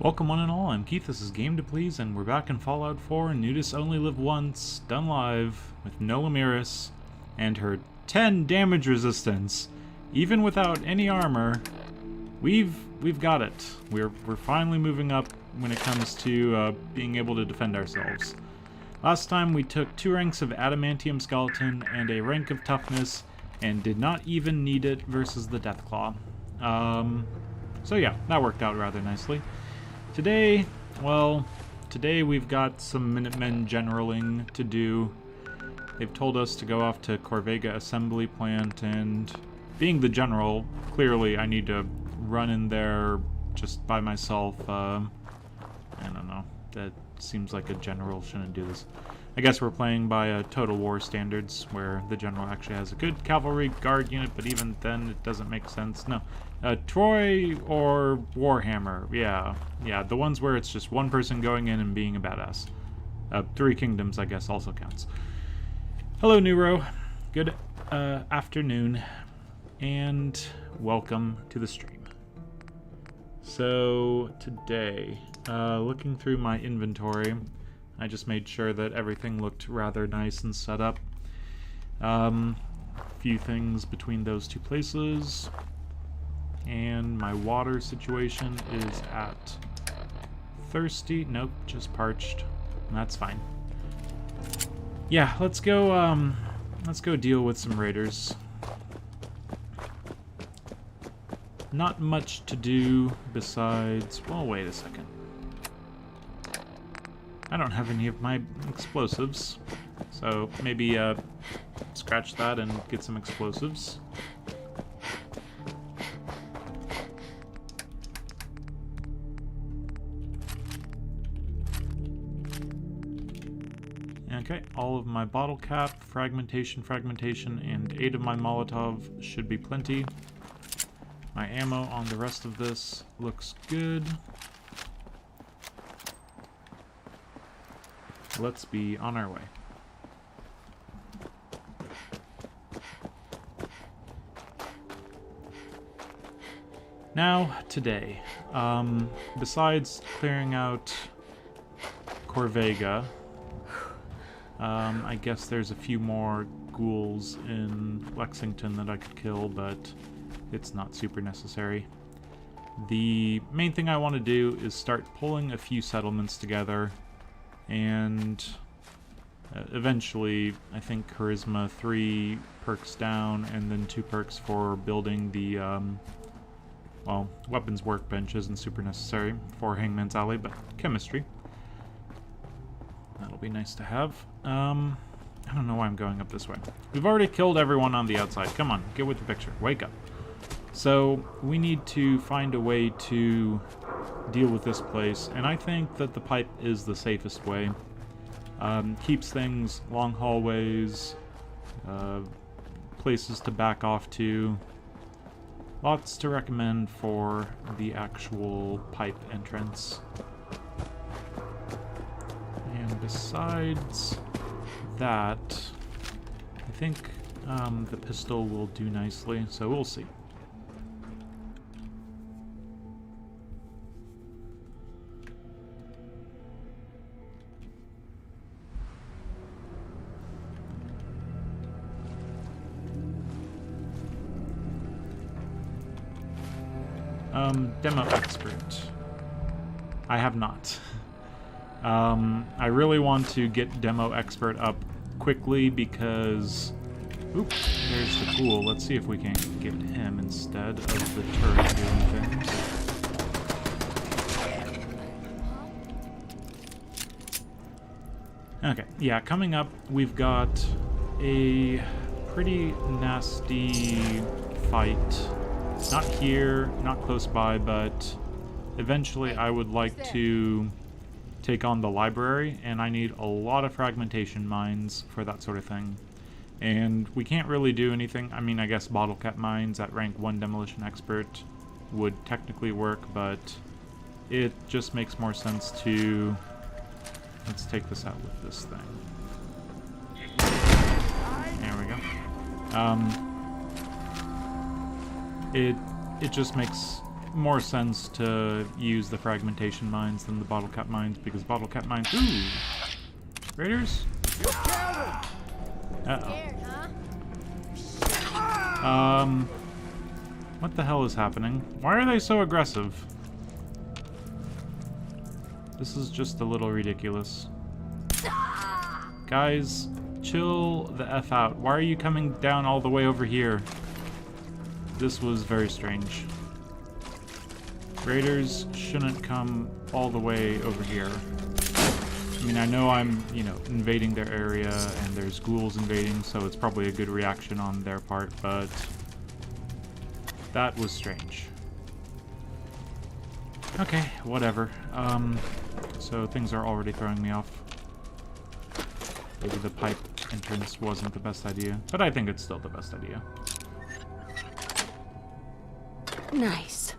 Welcome one and all, I'm Keith, this is Game to Please, and we're back in Fallout 4, Nudists Only Live Once, done live, with NOLO and her 10 damage resistance. Even without any armor, we've got it. We're finally moving up when it comes to being able to defend ourselves. Last time we took 2 ranks of adamantium skeleton and a rank of toughness, and did not even need it versus the Deathclaw. So yeah, that worked out rather nicely. Today we've got some Minutemen generaling to do. They've told us to go off to Corvega Assembly Plant, and being the general, clearly I need to run in there just by myself. I don't know, that seems like a general shouldn't do this. I guess we're playing by Total War standards, where the general actually has a good cavalry guard unit, but even then it doesn't make sense. No. Troy or Warhammer, yeah, the ones where it's just one person going in and being a badass. Three Kingdoms, I guess, also counts. Hello, Neuro. Good afternoon, and welcome to the stream. So, today, looking through my inventory, I just made sure that everything looked rather nice and set up. Few things between those two places. And my water situation is at thirsty. Nope, just parched. That's fine. Yeah, let's go deal with some raiders. Not much to do besides, well, wait a second. I don't have any of my explosives, so maybe scratch that and get some explosives. Okay, all of my bottle cap, fragmentation, and 8 of my Molotov should be plenty. My ammo on the rest of this looks good. Let's be on our way. Now, today, besides clearing out Corvega, I guess there's a few more ghouls in Lexington that I could kill, but it's not super necessary. The main thing I want to do is start pulling a few settlements together, and eventually, I think Charisma 3 perks down, and then 2 perks for building the, well, weapons workbench isn't super necessary for Hangman's Alley, but chemistry. That'll be nice to have. I don't know why I'm going up this way. We've already killed everyone on the outside. Come on, get with the picture. Wake up. So, we need to find a way to deal with this place, and I think that the pipe is the safest way. Keeps things long hallways, places to back off to. Lots to recommend for the actual pipe entrance. And besides that, I think the pistol will do nicely, so we'll see. Demo expert. I have not. I really want to get demo expert up quickly because... Oop, there's the ghoul. Let's see if we can get him instead of the turret doing things. Okay, yeah, coming up, we've got a pretty nasty fight. Not here, not close by, but eventually I would like to take on the library, and I need a lot of fragmentation mines for that sort of thing. And we can't really do anything. I mean, I guess bottle cap mines at rank 1 demolition expert would technically work, but it just makes more sense to... Let's take this out with this thing. There we go. It just makes more sense to use the fragmentation mines than the bottle cap mines, because bottle cap mines... Ooh! Raiders? Uh-oh. What the hell is happening? Why are they so aggressive? This is just a little ridiculous. Guys, chill the F out. Why are you coming down all the way over here? This was very strange. Raiders shouldn't come all the way over here. I mean, I know I'm, you know, invading their area and there's ghouls invading, so it's probably a good reaction on their part, but that was strange. Okay, whatever. So things are already throwing me off. Maybe the pipe entrance wasn't the best idea, but I think it's still the best idea. Nice.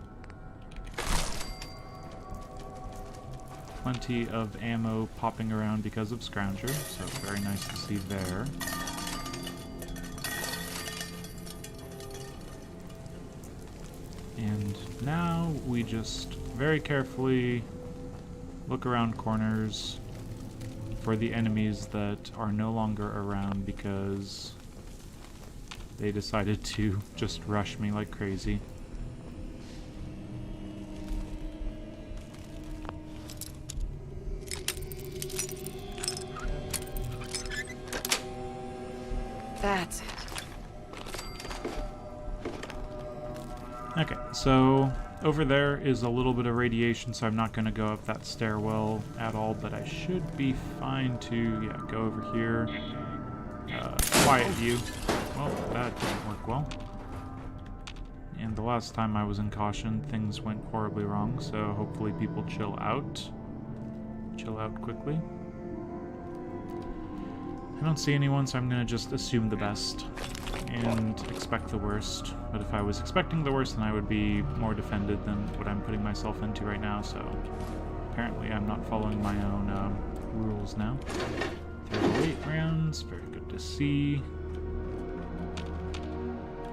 Plenty of ammo popping around because of Scrounger, so very nice to see there. And now we just very carefully look around corners for the enemies that are no longer around because they decided to just rush me like crazy. That's it. Okay, so over there is a little bit of radiation, so I'm not going to go up that stairwell at all, but I should be fine to, yeah, go over here. Quiet view. Well, that didn't work well. And the last time I was in caution, things went horribly wrong, so hopefully people chill out. Chill out quickly. I don't see anyone, so I'm going to just assume the best and expect the worst. But if I was expecting the worst, then I would be more defended than what I'm putting myself into right now, so apparently I'm not following my own rules now. 38 rounds, very good to see.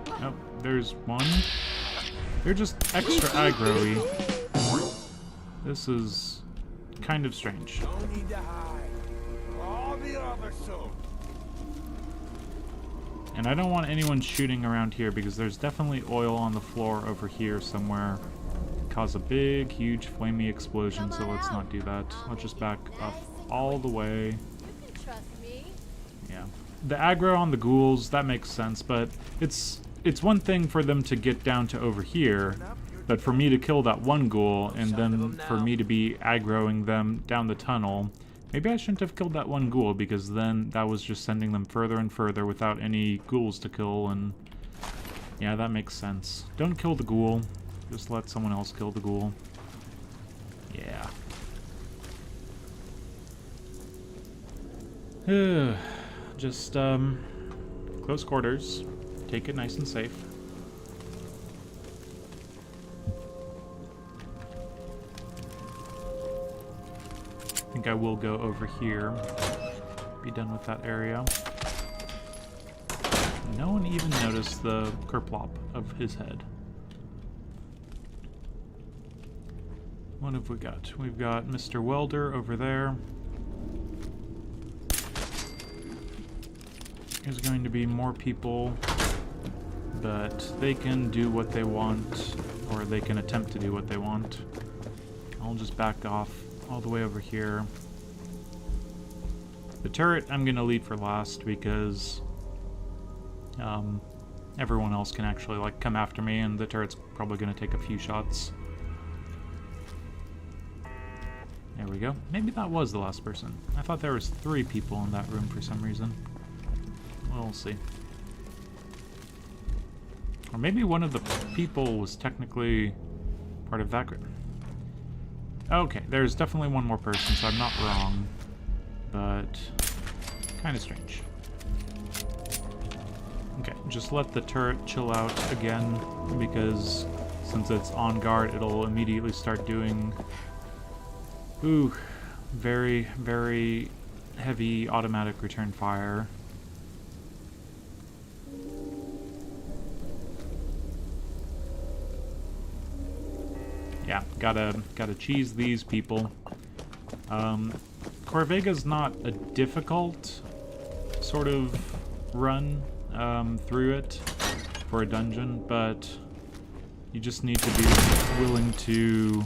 Oh, there's one. They're just extra aggro-y. This is kind of strange. Don't need to hide. All the others so. And I don't want anyone shooting around here because there's definitely oil on the floor over here somewhere. Cause a big, huge, flamey explosion, so let's not do that. Let's just back up all the way. You can trust me. Yeah. The aggro on the ghouls, that makes sense, but it's one thing for them to get down to over here, but for me to kill that one ghoul and then for me to be aggroing them down the tunnel, maybe I shouldn't have killed that one ghoul, because then that was just sending them further and further without any ghouls to kill, and yeah, that makes sense. Don't kill the ghoul. Just let someone else kill the ghoul. Yeah. Just, close quarters. Take it nice and safe. I think I will go over here. Be done with that area. No one even noticed the kerplop of his head. What have we got? We've got Mr. Welder over there. There's going to be more people, but they can do what they want, or they can attempt to do what they want. I'll just back off all the way over here. The turret I'm going to leave for last because everyone else can actually like come after me, and the turret's probably going to take a few shots. There we go. Maybe that was the last person. I thought there was 3 people in that room for some reason. We'll see. Or maybe one of the people was technically part of that group. Okay, there's definitely one more person, so I'm not wrong. But kind of strange. Okay, just let the turret chill out again, because since it's on guard, it'll immediately start doing very, very heavy automatic return fire. Yeah, gotta cheese these people. Corvega's not a difficult sort of run through it for a dungeon, but you just need to be willing to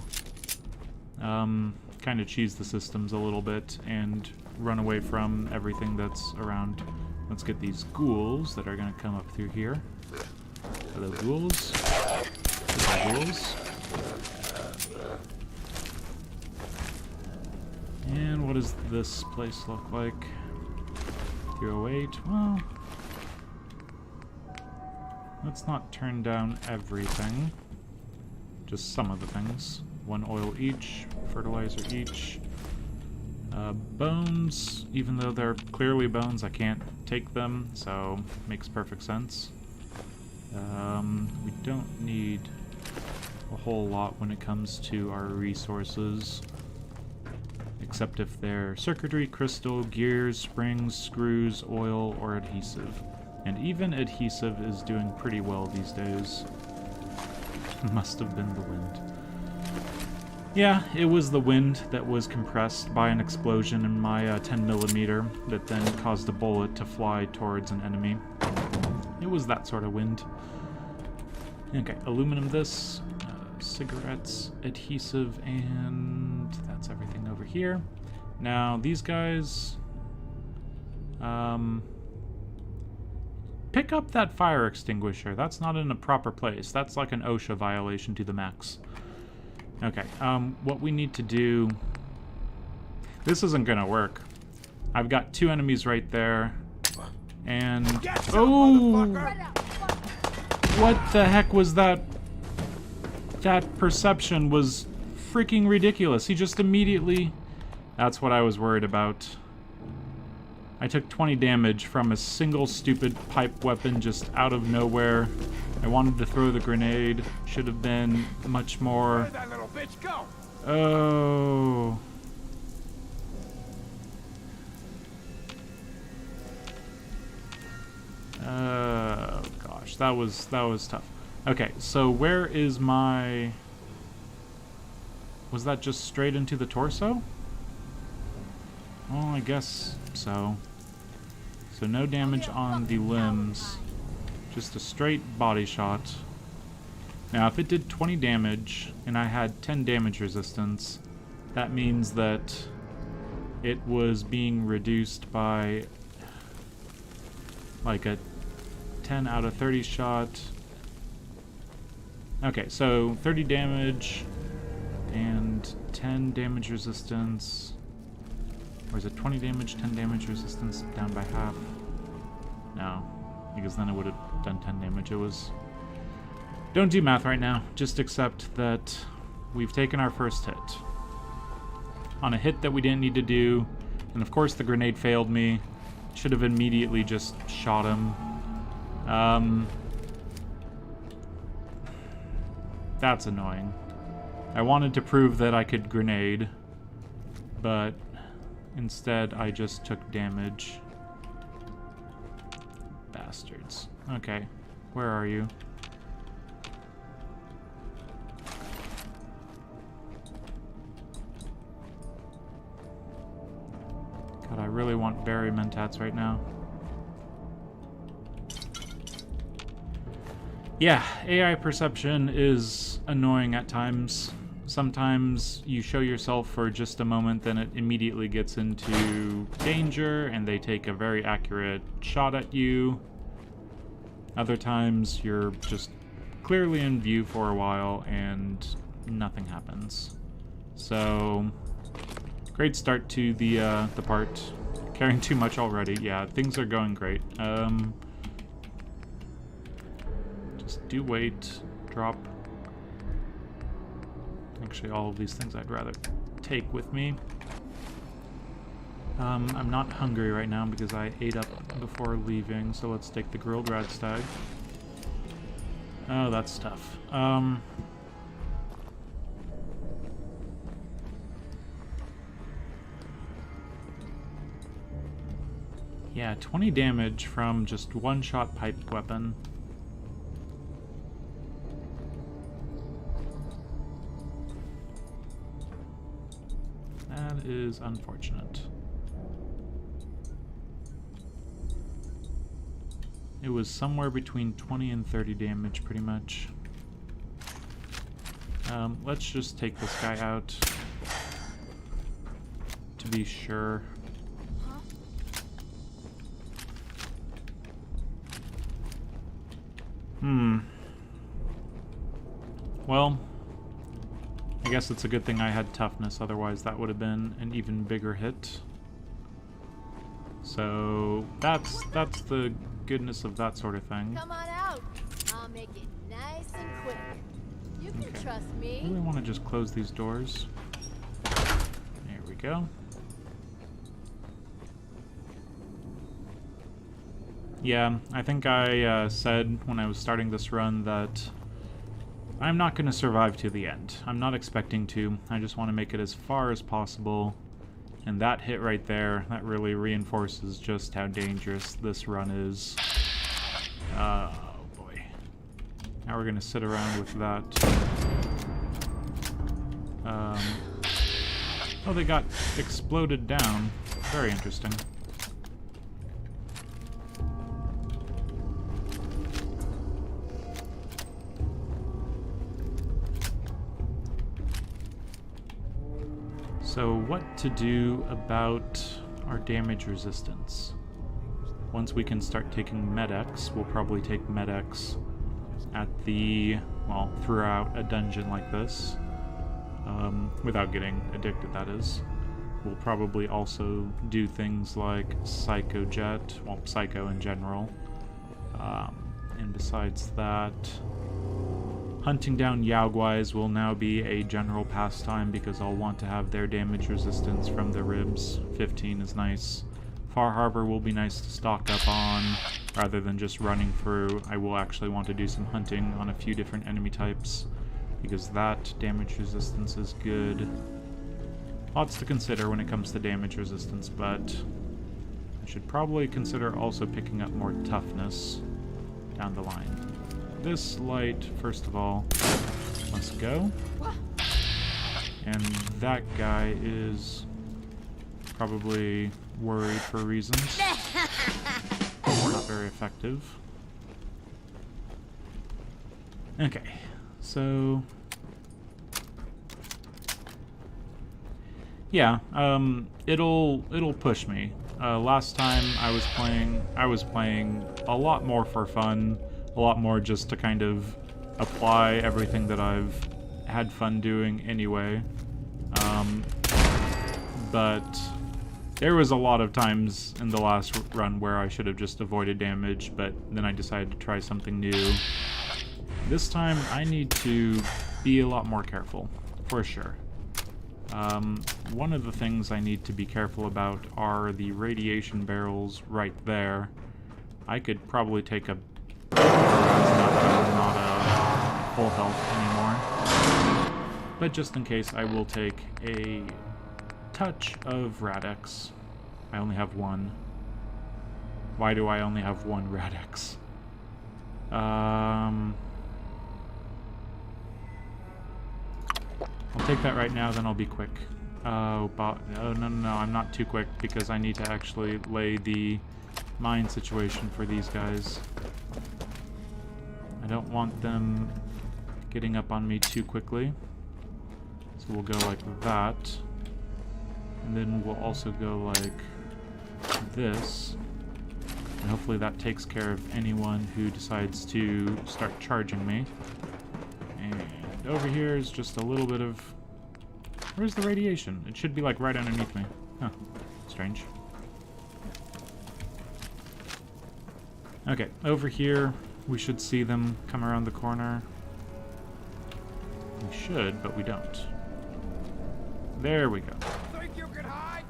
kind of cheese the systems a little bit and run away from everything that's around. Let's get these ghouls that are going to come up through here. Hello, ghouls. Hello, ghouls. And what does this place look like? 308. Well, let's not turn down everything. Just some of the things. 1 oil each, fertilizer each. Bones, even though they're clearly bones, I can't take them, so makes perfect sense. We don't need a whole lot when it comes to our resources, except if they're circuitry, crystal, gears, springs, screws, oil, or adhesive. And even adhesive is doing pretty well these days. Must have been the wind. Yeah, it was the wind that was compressed by an explosion in my 10mm that then caused a bullet to fly towards an enemy. It was that sort of wind. Okay, aluminum this, cigarettes, adhesive, and that's everything over here. Now, these guys... pick up that fire extinguisher. That's not in a proper place. That's like an OSHA violation to the max. Okay, what we need to do... This isn't gonna work. I've got 2 enemies right there. And... Oh! What the heck was that? That perception was freaking ridiculous. He just immediately... That's what I was worried about. I took 20 damage from a single stupid pipe weapon just out of nowhere. I wanted to throw the grenade. Should have been much more... Where'd that little bitch go? Oh... Oh gosh, that was tough. Okay, so where is my... Was that just straight into the torso? Well, I guess so. So no damage on the limbs. Just a straight body shot. Now, if it did 20 damage, and I had 10 damage resistance, that means that it was being reduced by like a 10 out of 30 shot. Okay, so 30 damage and 10 damage resistance. Or is it 20 damage, 10 damage resistance, down by half? No, because then it would have done 10 damage. It was... Don't do math right now. Just accept that we've taken our first hit. On a hit that we didn't need to do. And of course the grenade failed me. Should have immediately just shot him. That's annoying. I wanted to prove that I could grenade, but instead I just took damage. Bastards. Okay, where are you? God, I really want berry mentats right now. Yeah, AI perception is annoying at times. Sometimes you show yourself for just a moment, then it immediately gets into danger, and they take a very accurate shot at you. Other times, you're just clearly in view for a while, and nothing happens. So, great start to the part. Caring too much already. Yeah, things are going great. Just do wait, drop. Actually, all of these things I'd rather take with me. I'm not hungry right now because I ate up before leaving, so let's take the grilled radstag. Oh, that's tough. Yeah, 20 damage from just one-shot pipe weapon. That is unfortunate. It was somewhere between 20 and 30 damage, pretty much. Let's just take this guy out to be sure. Well, I guess it's a good thing I had toughness, otherwise that would have been an even bigger hit. So that's the goodness of that sort of thing. Come on out. I'll make it nice and quick. You can trust I me. really want to just close these doors. There we go. Yeah, I think I said when I was starting this run that I'm not going to survive to the end. I'm not expecting to. I just want to make it as far as possible. And that hit right there, that really reinforces just how dangerous this run is. Oh boy. Now we're going to sit around with that. Oh, they got exploded down. Very interesting. So what to do about our damage resistance? Once we can start taking Med-X, we'll probably take Med-X at the, well, throughout a dungeon like this. Without getting addicted, that is. We'll probably also do things like Psycho Jet, well, Psycho in general. And besides that, hunting down Yaoguais will now be a general pastime because I'll want to have their damage resistance from the ribs. 15 is nice. Far Harbor will be nice to stock up on rather than just running through. I will actually want to do some hunting on a few different enemy types because that damage resistance is good. Lots to consider when it comes to damage resistance, but I should probably consider also picking up more toughness down the line. This light, first of all, must go. And that guy is probably worried for reasons. Not very effective. Okay, so yeah, it'll push me. Last time I was playing a lot more for fun. A lot more just to kind of apply everything that I've had fun doing anyway. But there was a lot of times in the last run where I should have just avoided damage, but then I decided to try something new. This time I need to be a lot more careful, for sure. One of the things I need to be careful about are the radiation barrels right there. I could probably take a not full health anymore. But just in case, I will take a touch of Rad-X. I only have one. Why do I only have one Rad-X? I'll take that right now, then I'll be quick. Oh, no, I'm not too quick because I need to actually lay the mine situation for these guys. I don't want them getting up on me too quickly. So we'll go like that. And then we'll also go like this. And hopefully that takes care of anyone who decides to start charging me. And over here is just a little bit of... Where's the radiation? It should be like right underneath me. Huh. Strange. Okay, over here we should see them come around the corner. We should, but we don't. There we go. Think you can hide?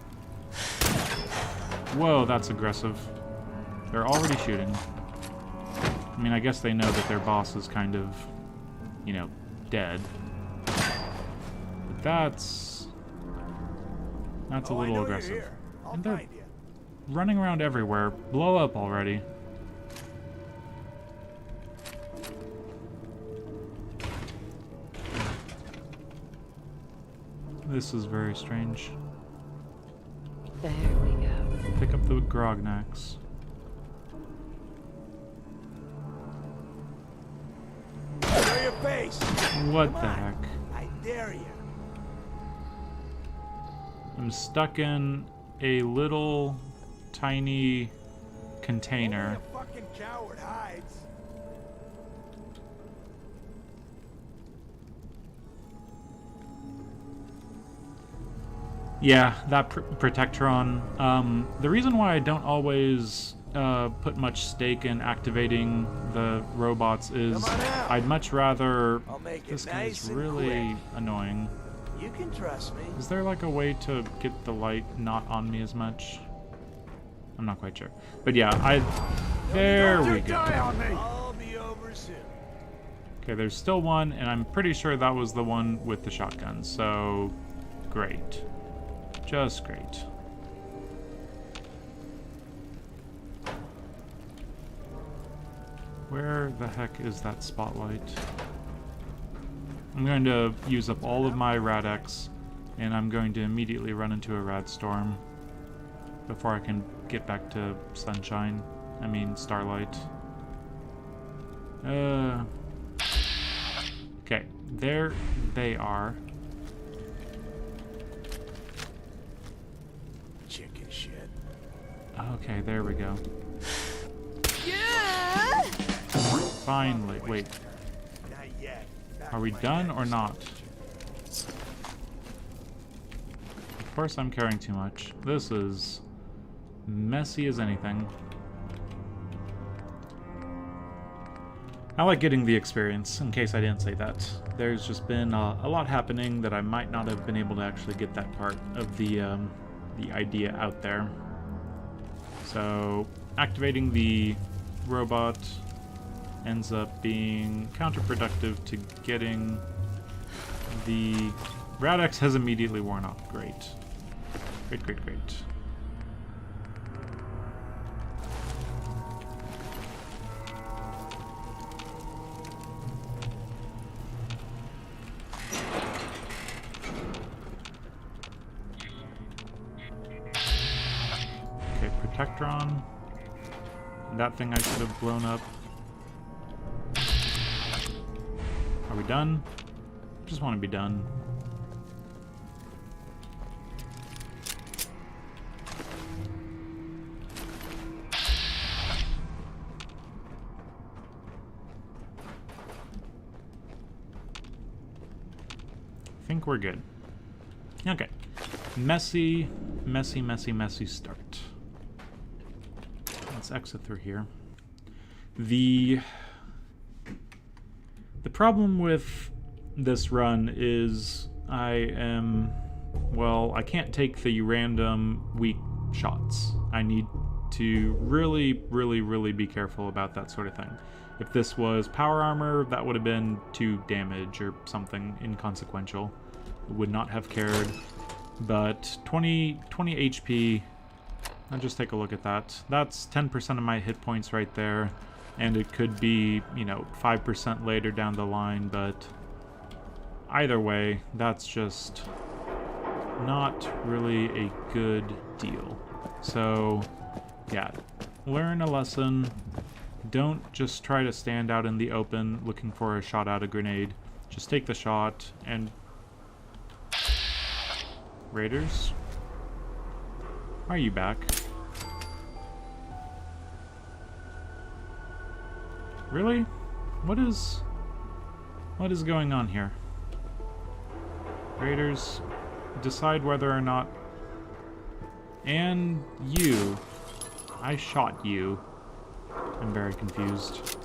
Whoa, that's aggressive. They're already shooting. I mean, I guess they know that their boss is kind of, you know, dead. But that's a little aggressive. And they're running around everywhere. Blow up already. This is very strange. There we go. Pick up the grognacks. Show your face. What Come the on. heck? I dare you. I'm stuck in a little tiny container. Only a fucking coward hides. Yeah, that Protectron. The reason why I don't always put much stake in activating the robots is Come on out. I'd much rather... I'll make it This guy nice is and really quick. annoying. You can trust me. Is there like a way to get the light not on me as much? I'm not quite sure. But yeah, there we go. I'll be over soon. Okay, there's still one, and I'm pretty sure that was the one with the shotgun, so great. Just great. Where the heck is that spotlight? I'm going to use up all of my Rad-X, and I'm going to immediately run into a Rad Storm before I can get back to sunshine. I mean, starlight. Okay, there they are. Chicken shit. Okay, there we go. Yeah! Finally, wait. Not yet. Not Are we quite done yet. or not? Of course I'm carrying too much. This is messy as anything. I like getting the experience, in case I didn't say that. There's just been a lot happening that I might not have been able to actually get that part of the idea out there. So, activating the robot ends up being counterproductive to getting the... Rad-X has immediately worn off. Great. Great, great, great. Okay, Protectron. That thing I should have blown up. Are we done? Just want to be done. I think we're good. Okay. Messy, messy, messy, messy start. Let's exit through here. The problem with this run is I can't take the random weak shots. I need to really, really, really be careful about that sort of thing. If this was power armor, that would have been 2 damage or something inconsequential. Would not have cared. But 20 HP, I'll just take a look at that. That's 10% of my hit points right there. And it could be, 5% later down the line, but either way, that's just not really a good deal. So, yeah, learn a lesson. Don't just try to stand out in the open looking for a shot out of grenade. Just take the shot and... Raiders? Are you back? Really? What is going on here? Raiders, decide whether or not... And you. I shot you. I'm very confused.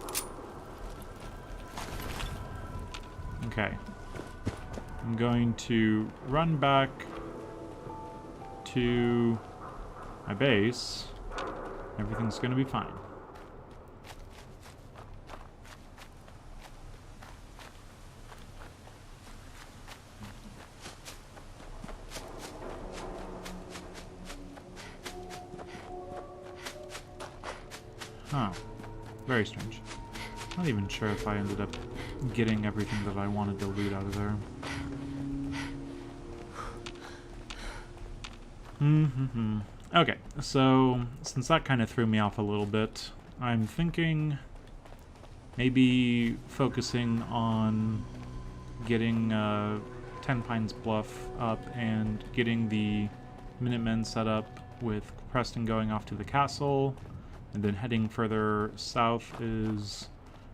Okay. I'm going to run back to my base. Everything's gonna be fine. Huh. Very strange. Not even sure if I ended up getting everything that I wanted to loot out of there. Okay, so since that kind of threw me off a little bit, I'm thinking maybe focusing on getting 10 Pines Bluff up and getting the Minutemen set up with Preston going off to the castle, and then heading further south is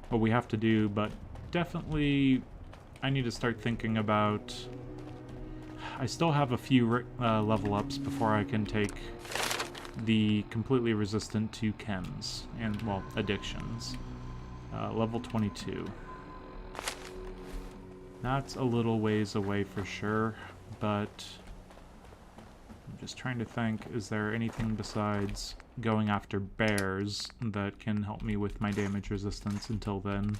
what we have to do, but definitely I need to start thinking about... I still have a few level ups before I can take the completely resistant to chems and, well, addictions. Level 22. That's a little ways away for sure, but I'm just trying to think, is there anything besides going after bears that can help me with my damage resistance until then?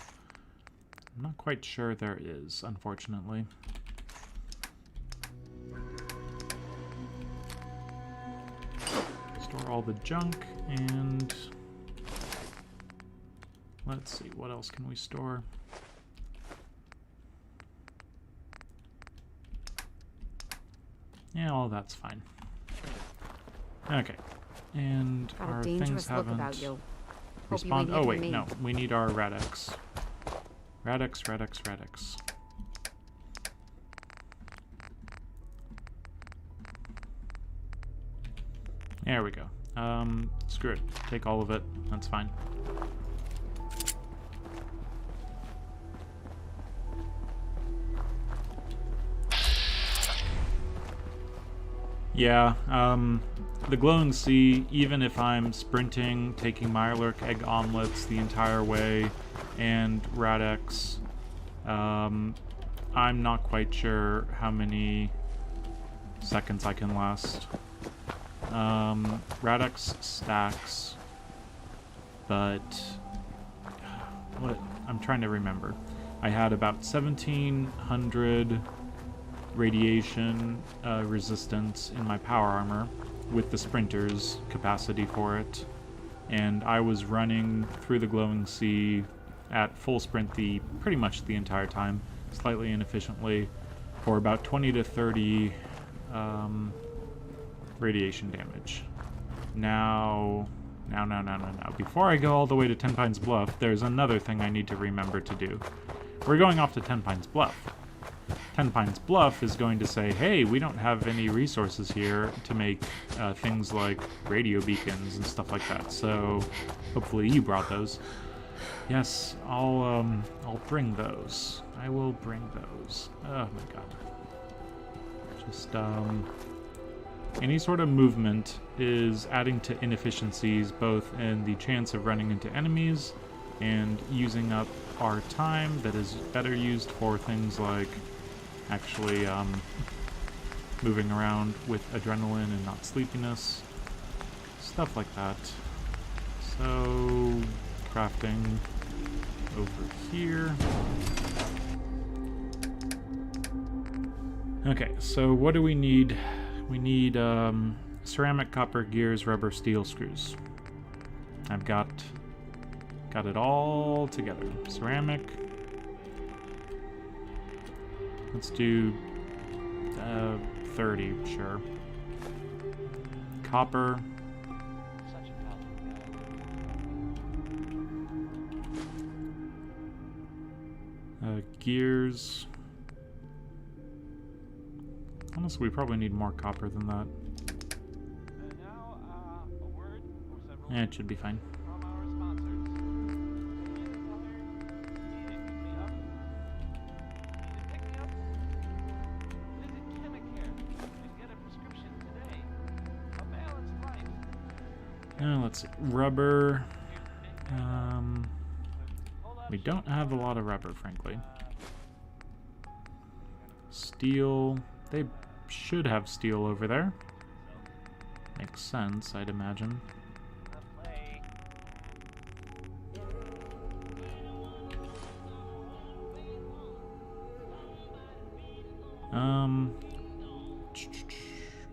I'm not quite sure there is, unfortunately. Store all the junk, and let's see, what else can we store? Yeah, all that's fine. Okay, and Got a our dangerous things look haven't about you. Hope you respawned. ain't Oh eating wait, me. no, we need our Radix. Radix, Radix, Radix. There we go. Screw it. Take all of it. That's fine. Yeah, the glowing sea, even if I'm sprinting, taking Mirelurk egg omelets the entire way, and Radix, I'm not quite sure how many seconds I can last. Radix stacks, but what I'm trying to remember. I had about 1700 radiation resistance in my power armor with the sprinter's capacity for it, and I was running through the glowing sea at full sprint pretty much the entire time, slightly inefficiently, for about 20 to 30 radiation damage. Now, before I go all the way to 10 Pines Bluff, there's another thing I need to remember to do. We're going off to 10 Pines Bluff. 10 Pines Bluff is going to say, hey, we don't have any resources here to make things like radio beacons and stuff like that, so hopefully you brought those. Yes, I'll bring those. I will bring those. Oh my god. Just, any sort of movement is adding to inefficiencies, both in the chance of running into enemies and using up our time that is better used for things like actually moving around with adrenaline and not sleepiness. Stuff like that. So, crafting over here. Okay, so what do we need? We need ceramic, copper, gears, rubber, steel, screws. I've got it all together. Ceramic. Let's do 30, sure. Copper. Gears. Honestly, we probably need more copper than that. Yeah, it should be fine. Let's see. Rubber. We don't have a lot of rubber, frankly. Steel. They should have steel over there. Makes sense, I'd imagine.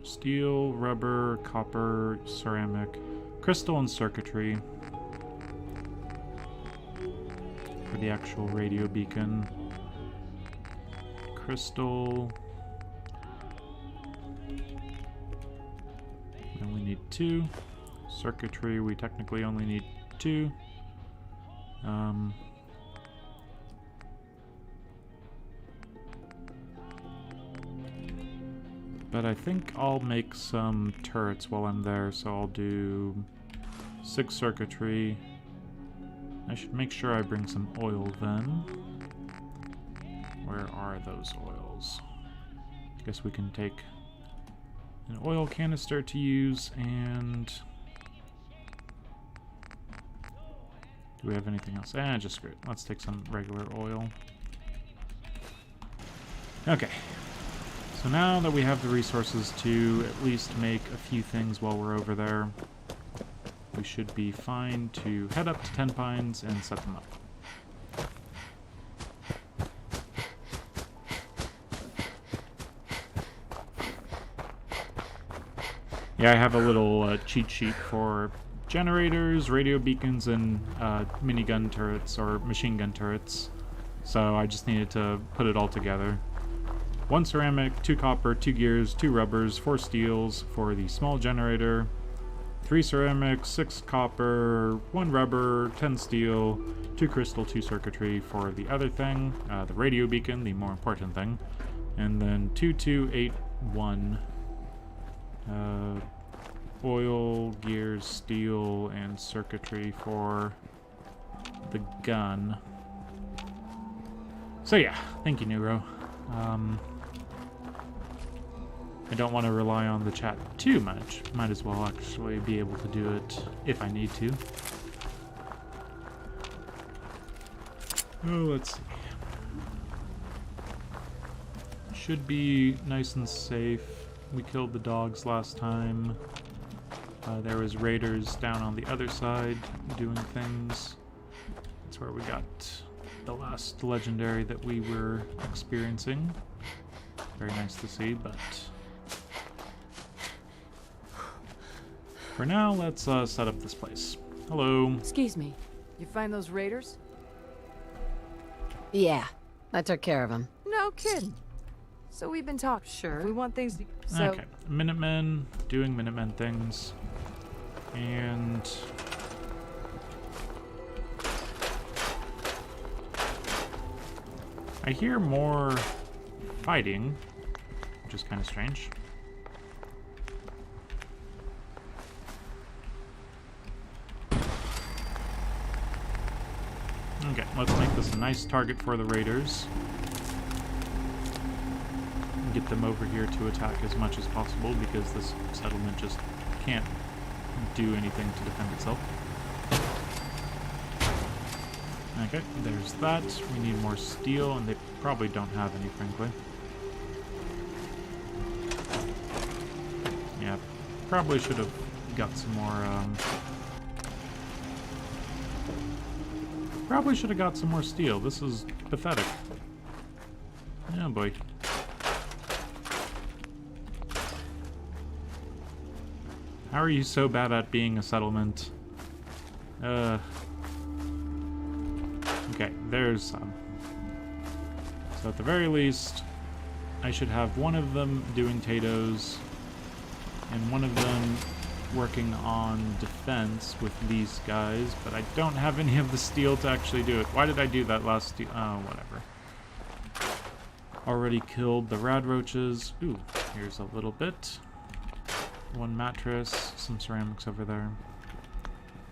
Steel, rubber, copper, ceramic, crystal, and circuitry for the actual radio beacon. Crystal. only need 2. Circuitry, we technically only need 2. But I think I'll make some turrets while I'm there, so I'll do 6 circuitry. I should make sure I bring some oil then. Where are those oils? I guess we can take an oil canister to use, and... do we have anything else? Just great. Let's take some regular oil. Okay. So now that we have the resources to at least make a few things while we're over there, we should be fine to head up to 10 Pines and set them up. Yeah, I have a little cheat sheet for generators, radio beacons, and minigun turrets, or machine gun turrets. So I just needed to put it all together. 1 ceramic, 2 copper, 2 gears, 2 rubbers, 4 steels for the small generator, 3 ceramic, 6 copper, 1 rubber, 10 steel, 2 crystal, 2 circuitry for the other thing, the radio beacon, the more important thing, and then 2, 2, 8, 1. Oil, gears, steel, and circuitry for the gun. So yeah, thank you, Neuro. I don't want to rely on the chat too much. Might as well actually be able to do it if I need to. Oh, let's see. Should be nice and safe. We killed the dogs last time. There was raiders down on the other side doing things. That's where we got the last legendary that we were experiencing. Very nice to see, but... for now, let's set up this place. Hello. Excuse me. You find those raiders? Yeah, I took care of him. No kidding. So we've been talking. Sure. We want things to... So... Okay, Minutemen doing Minutemen things. And... I hear more fighting, which is kind of strange. Okay, let's make this a nice target for the raiders. Get them over here to attack as much as possible because this settlement just can't do anything to defend itself. Okay, there's that. We need more steel, and they probably don't have any, frankly. Yeah, probably should have got some more, probably should have got some more steel. This is pathetic. Oh boy. How are you so bad at being a settlement? Okay, there's some. So at the very least, I should have one of them doing Tatoes, and one of them working on defense with these guys, but I don't have any of the steel to actually do it. Why did I do that last steel? Oh, whatever. Already killed the rad roaches. Ooh, here's a little bit. 1 mattress, some ceramics over there.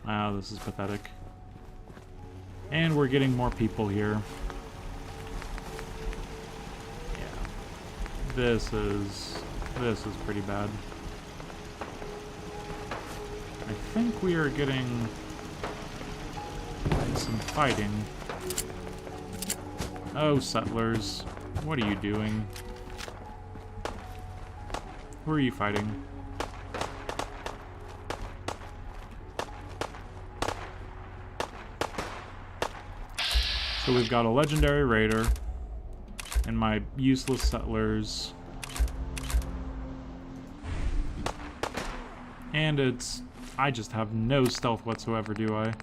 Wow, this is pathetic. And we're getting more people here. Yeah. This is pretty bad. I think we are getting some fighting. Oh, settlers. What are you doing? Who are you fighting? So we've got a legendary raider and my useless settlers. And it's... I just have no stealth whatsoever, do I?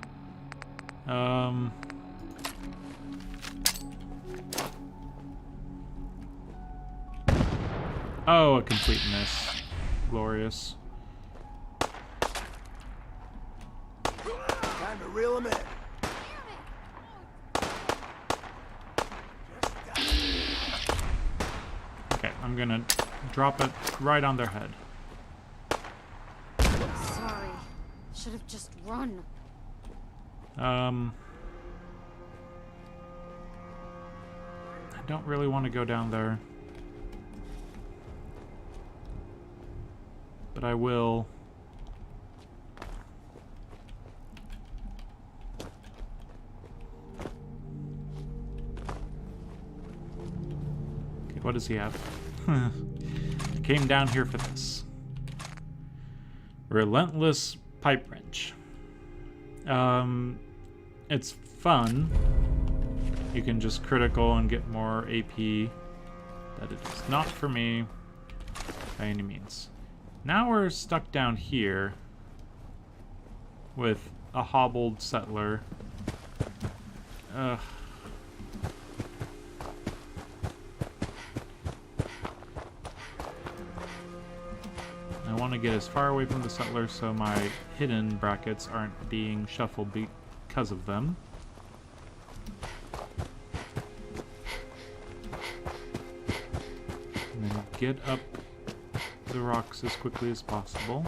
Oh, a complete miss. Glorious. reel him in. Okay, I'm gonna drop it right on their head. Sorry. Should have just run. I don't really want to go down there. But I will. Okay, what does he have? Came down here for this. Relentless pipe wrench. It's fun. You can just critical and get more AP. But it is not for me by any means. Now we're stuck down here with a hobbled settler. Ugh. I want to get as far away from the settler so my hidden brackets aren't being shuffled because of them. And then get up the rocks as quickly as possible.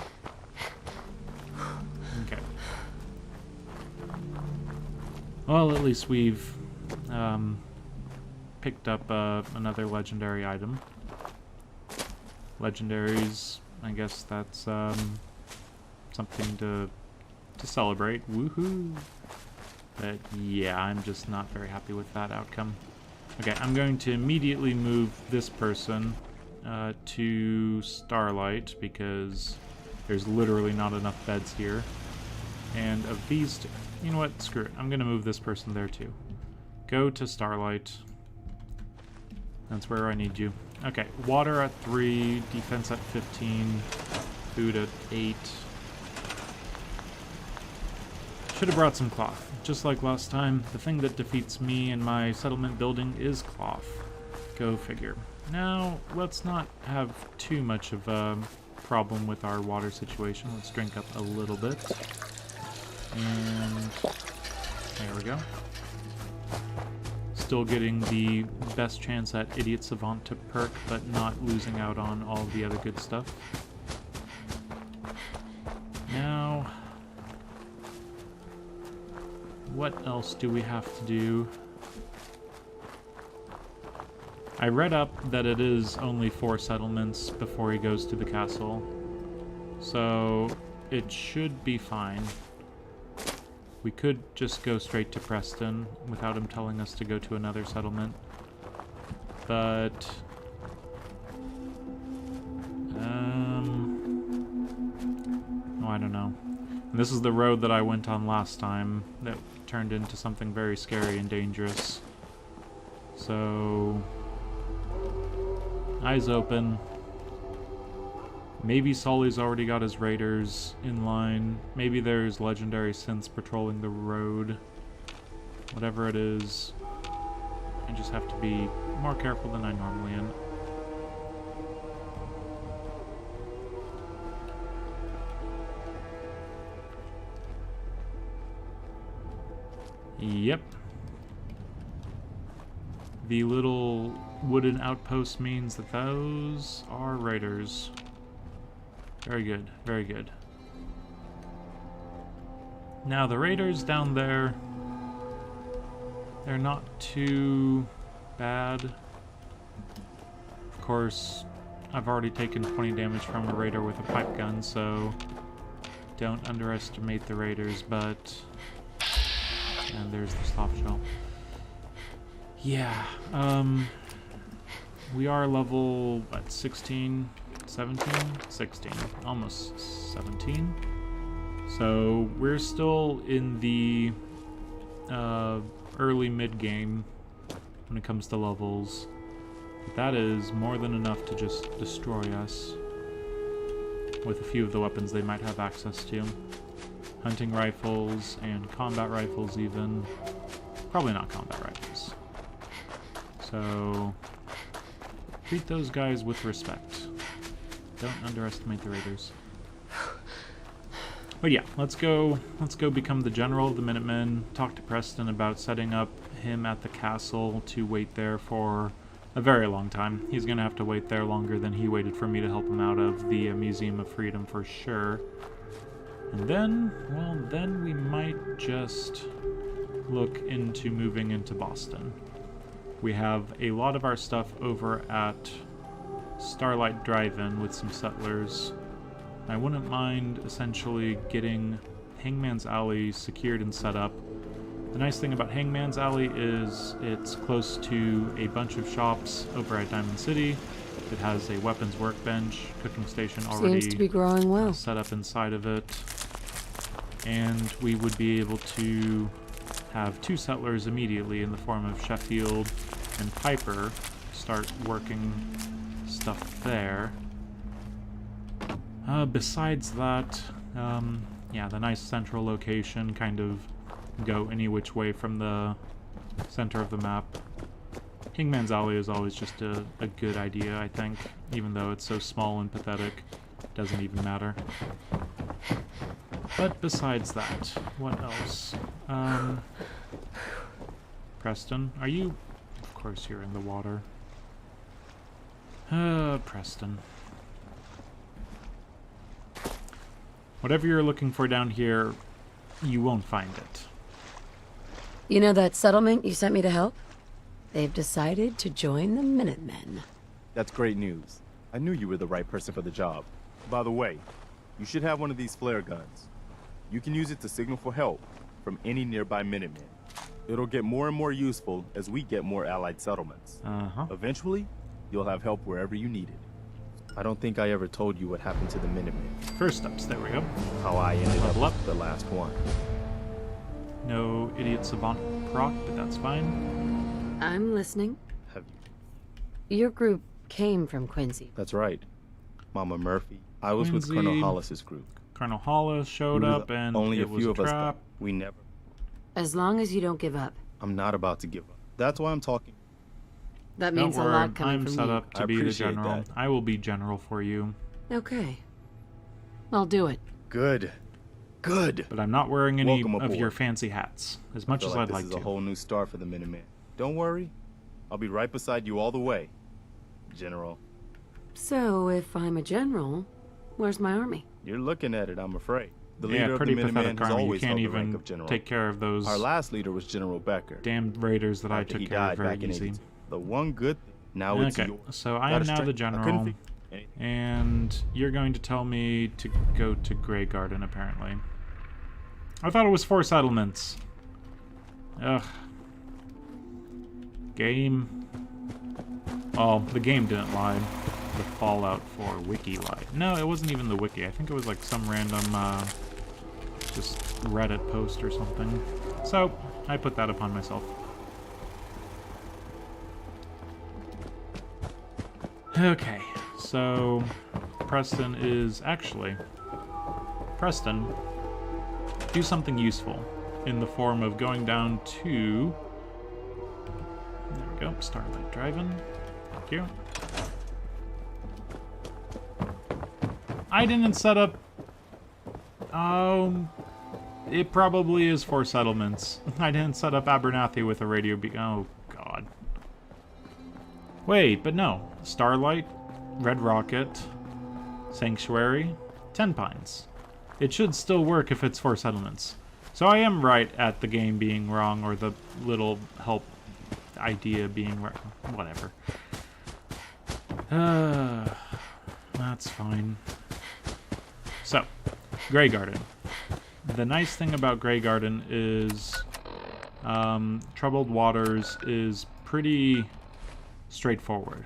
Okay. Well, at least we've picked up another legendary item. Legendaries, I guess that's something to celebrate. Woohoo! But yeah, I'm just not very happy with that outcome. Okay, I'm going to immediately move this person to Starlight because there's literally not enough beds here. And of these two, you know what? Screw it. I'm going to move this person there too. Go to Starlight. That's where I need you. Okay, water at 3, defense at 15, food at 8. Should have brought some cloth. Just like last time, the thing that defeats me and my settlement building is cloth. Go figure. Now, let's not have too much of a problem with our water situation. Let's drink up a little bit. And there we go. Still getting the best chance at Idiot Savant to perk, but not losing out on all the other good stuff. Now, what else do we have to do? I read up that it is only 4 settlements before he goes to the castle, so it should be fine. We could just go straight to Preston without him telling us to go to another settlement, but oh, I don't know. And this is the road that I went on last time that turned into something very scary and dangerous. So eyes open. Maybe Sully's already got his raiders in line. Maybe there's legendary synths patrolling the road. Whatever it is, I just have to be more careful than I normally am. Yep. The little wooden outpost means that those are raiders. Very good, very good. Now the raiders down there, they're not too bad. Of course, I've already taken 20 damage from a raider with a pipe gun, so don't underestimate the raiders, but... And there's the soft shell. Yeah, we are level, what, 16? 17? 16. Almost 17. So we're still in the early mid-game when it comes to levels. But that is more than enough to just destroy us with a few of the weapons they might have access to. Hunting rifles and combat rifles even. Probably not combat rifles. So treat those guys with respect. Don't underestimate the raiders. But yeah, let's go become the general of the Minutemen, talk to Preston about setting up him at the castle to wait there for a very long time. He's gonna have to wait there longer than he waited for me to help him out of the Museum of Freedom for sure. And then, well, then we might just look into moving into Boston. We have a lot of our stuff over at Starlight Drive-In with some settlers. I wouldn't mind essentially getting Hangman's Alley secured and set up. The nice thing about Hangman's Alley is it's close to a bunch of shops over at Diamond City. It has a weapons workbench, cooking station already Seems to be growing well. set up inside of it. And we would be able to have 2 settlers immediately in the form of Sheffield and Piper start working stuff there. Besides that, yeah, the nice central location, kind of go any which way from the center of the map. Hangman's Alley is always just a good idea, I think, even though it's so small and pathetic, it doesn't even matter. But besides that, what else? Preston, are you... Of course you're in the water. Preston. Whatever you're looking for down here, you won't find it. You know that settlement you sent me to help? They've decided to join the Minutemen. That's great news. I knew you were the right person for the job. By the way, you should have one of these flare guns. You can use it to signal for help from any nearby Minutemen. It'll get more and more useful as we get more allied settlements. Eventually, you'll have help wherever you need it. I don't think I ever told you what happened to the Minutemen. First steps, there we go. How I ended Level up up. the last one. No idiot savant proc, but that's fine. I'm listening. Have you? Your group came from Quincy. That's right. Mama Murphy. I was with Quincy. Colonel Hollis's group. Colonel Hollis showed We were up the and only it a was few a of us trap. that we never. As long as you don't give up. I'm not about to give up. That's why I'm talking. That Don't means a worry, lot coming I'm from set you. up to I be the appreciate general. that. I will be general for you. Okay. I'll do it. Good. Good. But I'm not wearing any Welcome of your aboard. fancy hats, as I much feel as like I'd this like is to. a whole new start for the Minutemen. Don't worry. I'll be right beside you all the way, General. So, if I'm a general, where's my army? You're looking at it, I'm afraid. The Yeah, leader of the pretty Minutemen pathetic has army. You always can't held the rank even of General. take care of those Our last leader was General Becker. damned raiders that I After took he care of died very back in easy. 82. The one good thing, now it's Okay, yours. so I Got am a now strength. the I general, couldn't think anything. and you're going to tell me to go to Grey Garden, apparently. I thought it was 4 settlements. Ugh. Game. Oh, the game didn't lie. The Fallout 4 wiki lied. No, it wasn't even the wiki. I think it was like some random, just Reddit post or something. So, I put that upon myself. Okay, so Preston is actually... Preston, do something useful in the form of going down to... There we go, Starlight Drive-In. Thank you. I didn't set up... It probably is 4 settlements. I didn't set up Abernathy with a radio beacon. Oh, God. Wait, but no. Starlight, Red Rocket, Sanctuary, 10 Pines. It should still work if it's 4 settlements. So I am right at the game being wrong, or the little help idea being right. Whatever. That's fine. So, Grey Garden. The nice thing about Grey Garden is Troubled Waters is pretty straightforward.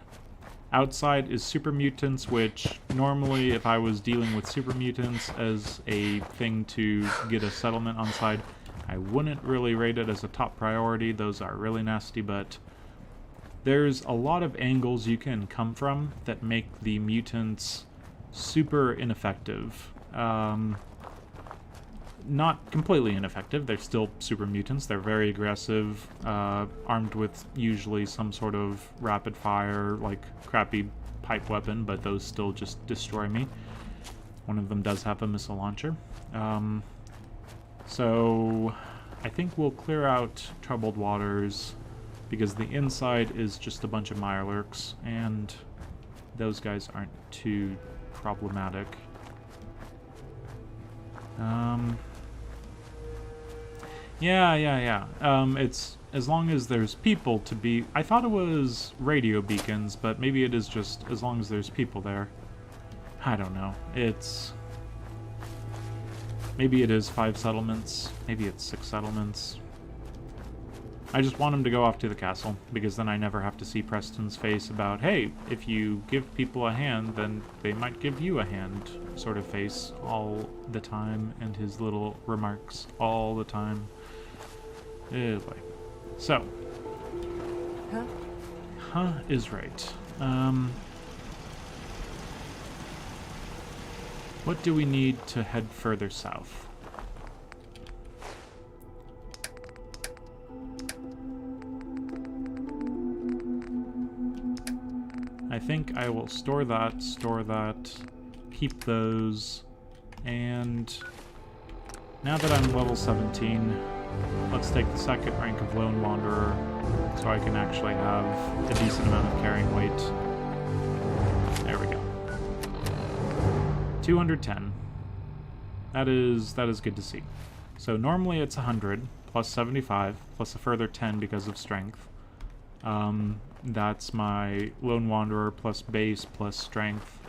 Outside is super mutants, which normally if I was dealing with super mutants as a thing to get a settlement on side, I wouldn't really rate it as a top priority. Those are really nasty, but there's a lot of angles you can come from that make the mutants super ineffective. Not completely ineffective. They're still super mutants. They're very aggressive, armed with usually some sort of rapid fire, like crappy pipe weapon, but those still just destroy me. One of them does have a missile launcher. So I think we'll clear out troubled waters because the inside is just a bunch of Mirelurks, and those guys aren't too problematic. Yeah. It's as long as there's people to be... I thought it was radio beacons, but maybe it is just as long as there's people there. I don't know. It's... Maybe it is 5 settlements. Maybe it's 6 settlements. I just want him to go off to the castle, because then I never have to see Preston's face about, hey, if you give people a hand, then they might give you a hand, sort of face all the time, and his little remarks all the time. Oh boy. So. Huh is right. What do we need to head further south? I think I will store that, keep those, and now that I'm level 17, let's take the second rank of Lone Wanderer so I can actually have a decent amount of carrying weight. There we go. 210. That is good to see. So normally it's 100 plus 75 plus a further 10 because of strength. That's my Lone Wanderer plus base plus strength.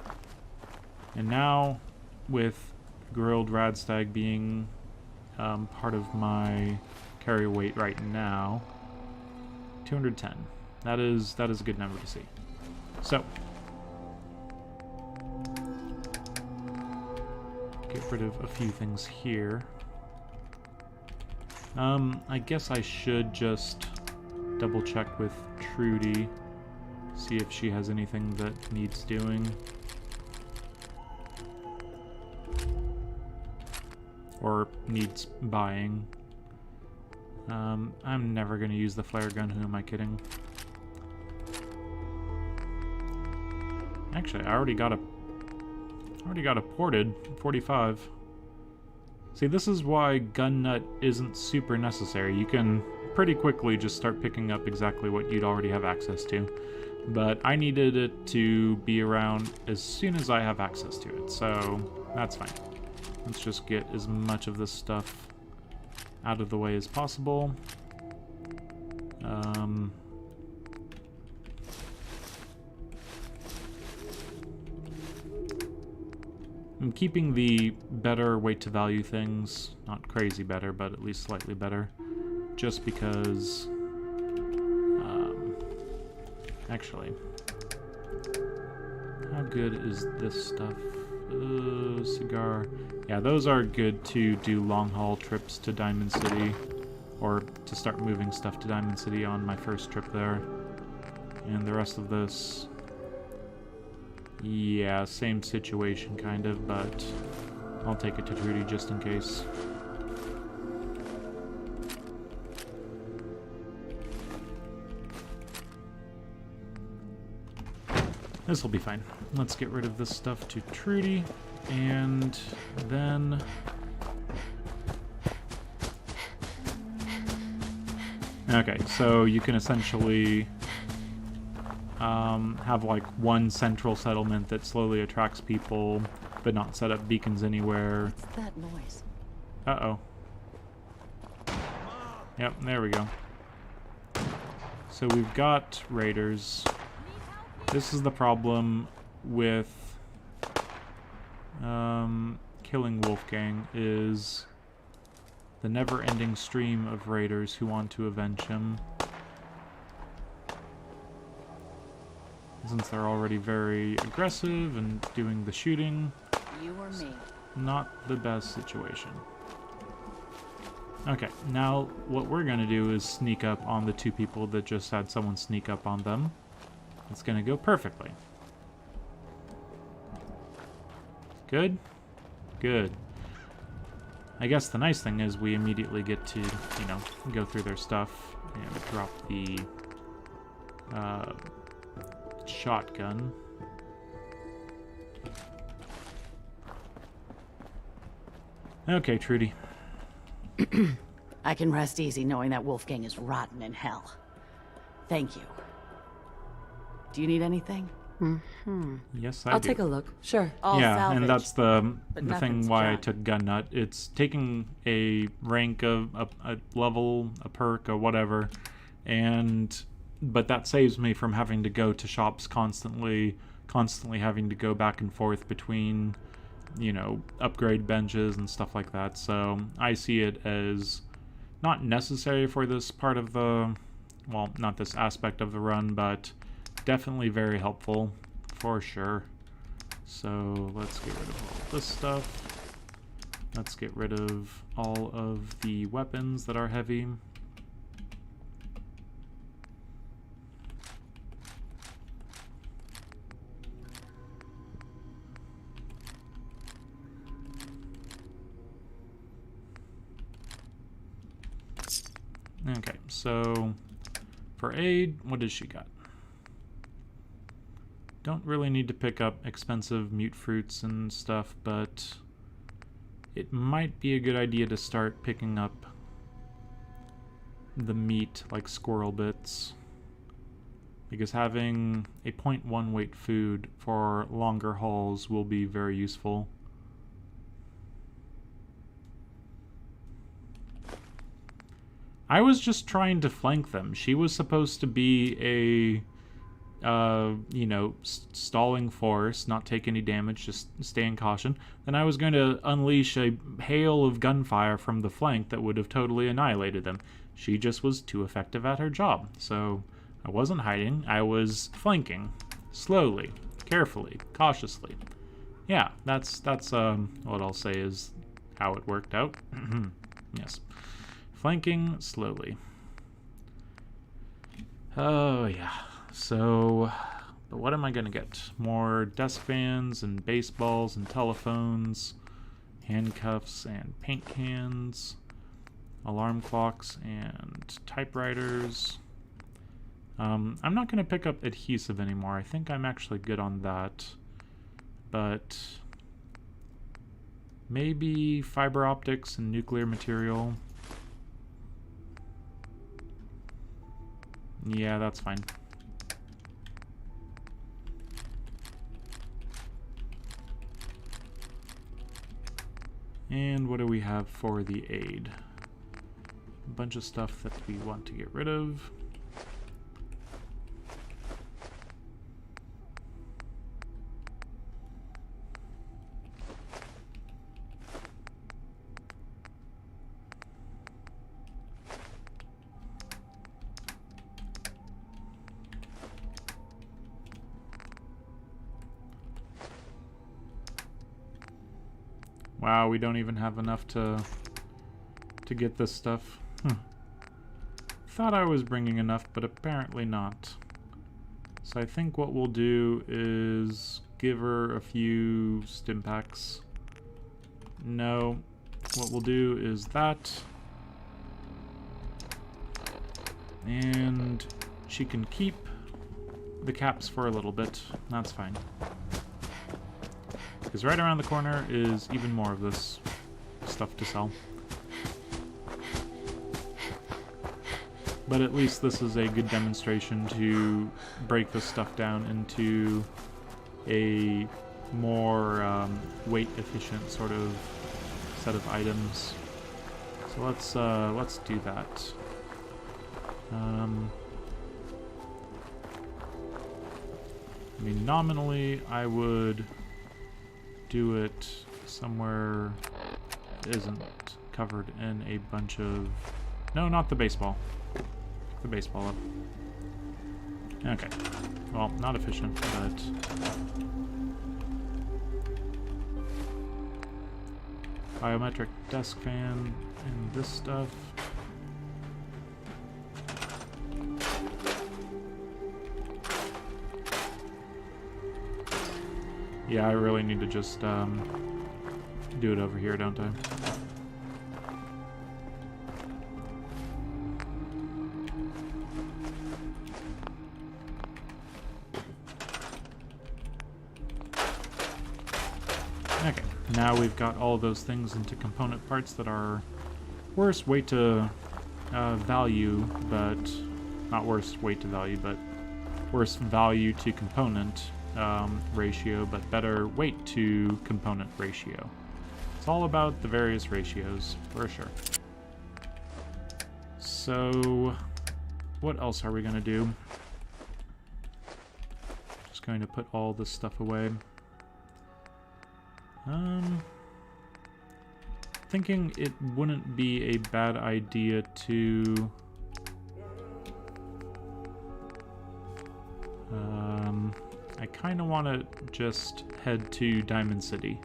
And now, with Grilled Radstag being part of my carry weight right now, 210. That is a good number to see. So, get rid of a few things here. I guess I should just double check with Trudy, see if she has anything that needs doing. Or needs buying. I'm never going to use the flare gun, who am I kidding? Actually, I already got a ported 45. See, this is why gun nut isn't super necessary. You can pretty quickly just start picking up exactly what you'd already have access to. But I needed it to be around as soon as I have access to it, so that's fine. Let's just get as much of this stuff out of the way as possible. I'm keeping the better weight to value things, not crazy better, but at least slightly better, just because, actually, how good is this stuff? Cigar. Yeah, those are good to do long haul trips to Diamond City, or to start moving stuff to Diamond City on my first trip there. And the rest of this, yeah, same situation kind of, but I'll take it to Trudy just in case. This will be fine. Let's get rid of this stuff to Trudy, and then... Okay, so you can essentially have like one central settlement that slowly attracts people, but not set up beacons anywhere. What's that noise? Uh-oh. Yep, there we go. So we've got raiders. This is the problem with killing Wolfgang, is the never-ending stream of raiders who want to avenge him. Since they're already very aggressive and doing the shooting, You or me? not the best situation. Okay, now what we're gonna do is sneak up on the two people that just had someone sneak up on them. It's gonna go perfectly. Good? Good. I guess the nice thing is we immediately get to, you know, go through their stuff and drop the shotgun. Okay, Trudy. I can rest easy knowing that Wolfgang is rotten in hell. Thank you. Do you need anything? Yes, I I'll do. take a look. Sure. All Yeah, salvage. and that's the but thing nothing's why I junk. took gun nut. It's taking a rank of a level, a perk, or whatever, but that saves me from having to go to shops constantly having to go back and forth between, you know, upgrade benches and stuff like that. So I see it as not necessary for this part of the, well, not this aspect of the run, but definitely very helpful for sure. So let's get rid of all this stuff. Let's get rid of all of the weapons that are heavy. Okay, so for aid, what does she got? Don't really need to pick up expensive mute fruits and stuff, but it might be a good idea to start picking up the meat, like squirrel bits, because having a 0.1 weight food for longer hauls will be very useful. I was just trying to flank them. She was supposed to be a you know, stalling force, not take any damage, just stay in caution. Then I was going to unleash a hail of gunfire from the flank that would have totally annihilated them. She just was too effective at her job. So I wasn't hiding, I was flanking. Slowly, carefully, cautiously. Yeah, that's what I'll say is how it worked out. Yes. Flanking slowly. Oh, yeah. So, but what am I gonna get? More desk fans and baseballs and telephones, handcuffs and paint cans, alarm clocks and typewriters. I'm not gonna pick up adhesive anymore. I think I'm actually good on that. But maybe fiber optics and nuclear material. Yeah, that's fine. And what do we have for the aid? A bunch of stuff that we want to get rid of. Wow, we don't even have enough to get this stuff. Thought I was bringing enough, but apparently not. So I think what we'll do is give her a few stim packs. No, what we'll do is that. And she can keep the caps for a little bit. That's fine. Because right around the corner is even more of this stuff to sell. But at least this is a good demonstration to break this stuff down into a more weight-efficient sort of set of items. So let's do that. I mean, nominally, I would do it somewhere that isn't covered in a bunch of... No, not the baseball. Pick the baseball up. Okay. Well, not efficient, but... Biometric desk fan and this stuff. Yeah, I really need to just do it over here, don't I? Okay, now we've got all of those things into component parts that are worse weight to value, but not worse weight to value, but worse value to component ratio, but better weight to component ratio. It's all about the various ratios, for sure. So, what else are we going to do? Just going to put all this stuff away. Thinking it wouldn't be a bad idea to I kind of want to just head to Diamond City.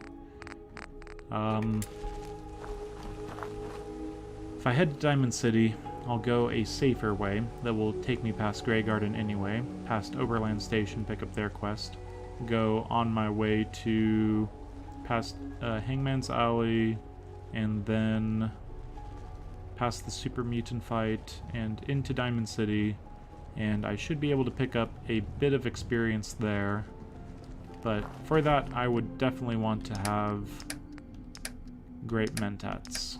If I head to Diamond City, I'll go a safer way that will take me past Grey Garden anyway, past Overland Station, pick up their quest, go on my way to past Hangman's Alley, and then past the Super Mutant fight and into Diamond City, and I should be able to pick up a bit of experience there. But for that, I would definitely want to have Great Mentats.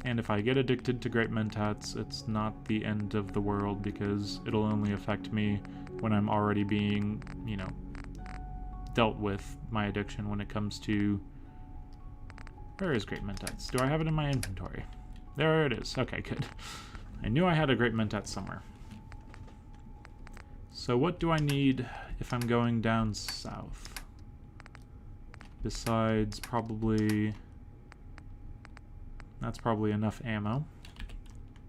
And if I get addicted to Great Mentats, it's not the end of the world, because it'll only affect me when I'm already being, you know, dealt with my addiction when it comes to... Where is Great Mentats? Do I have it in my inventory? There it is. Okay, good. I knew I had a Great Mentat somewhere. So what do I need if I'm going down south? Besides probably... That's probably enough ammo.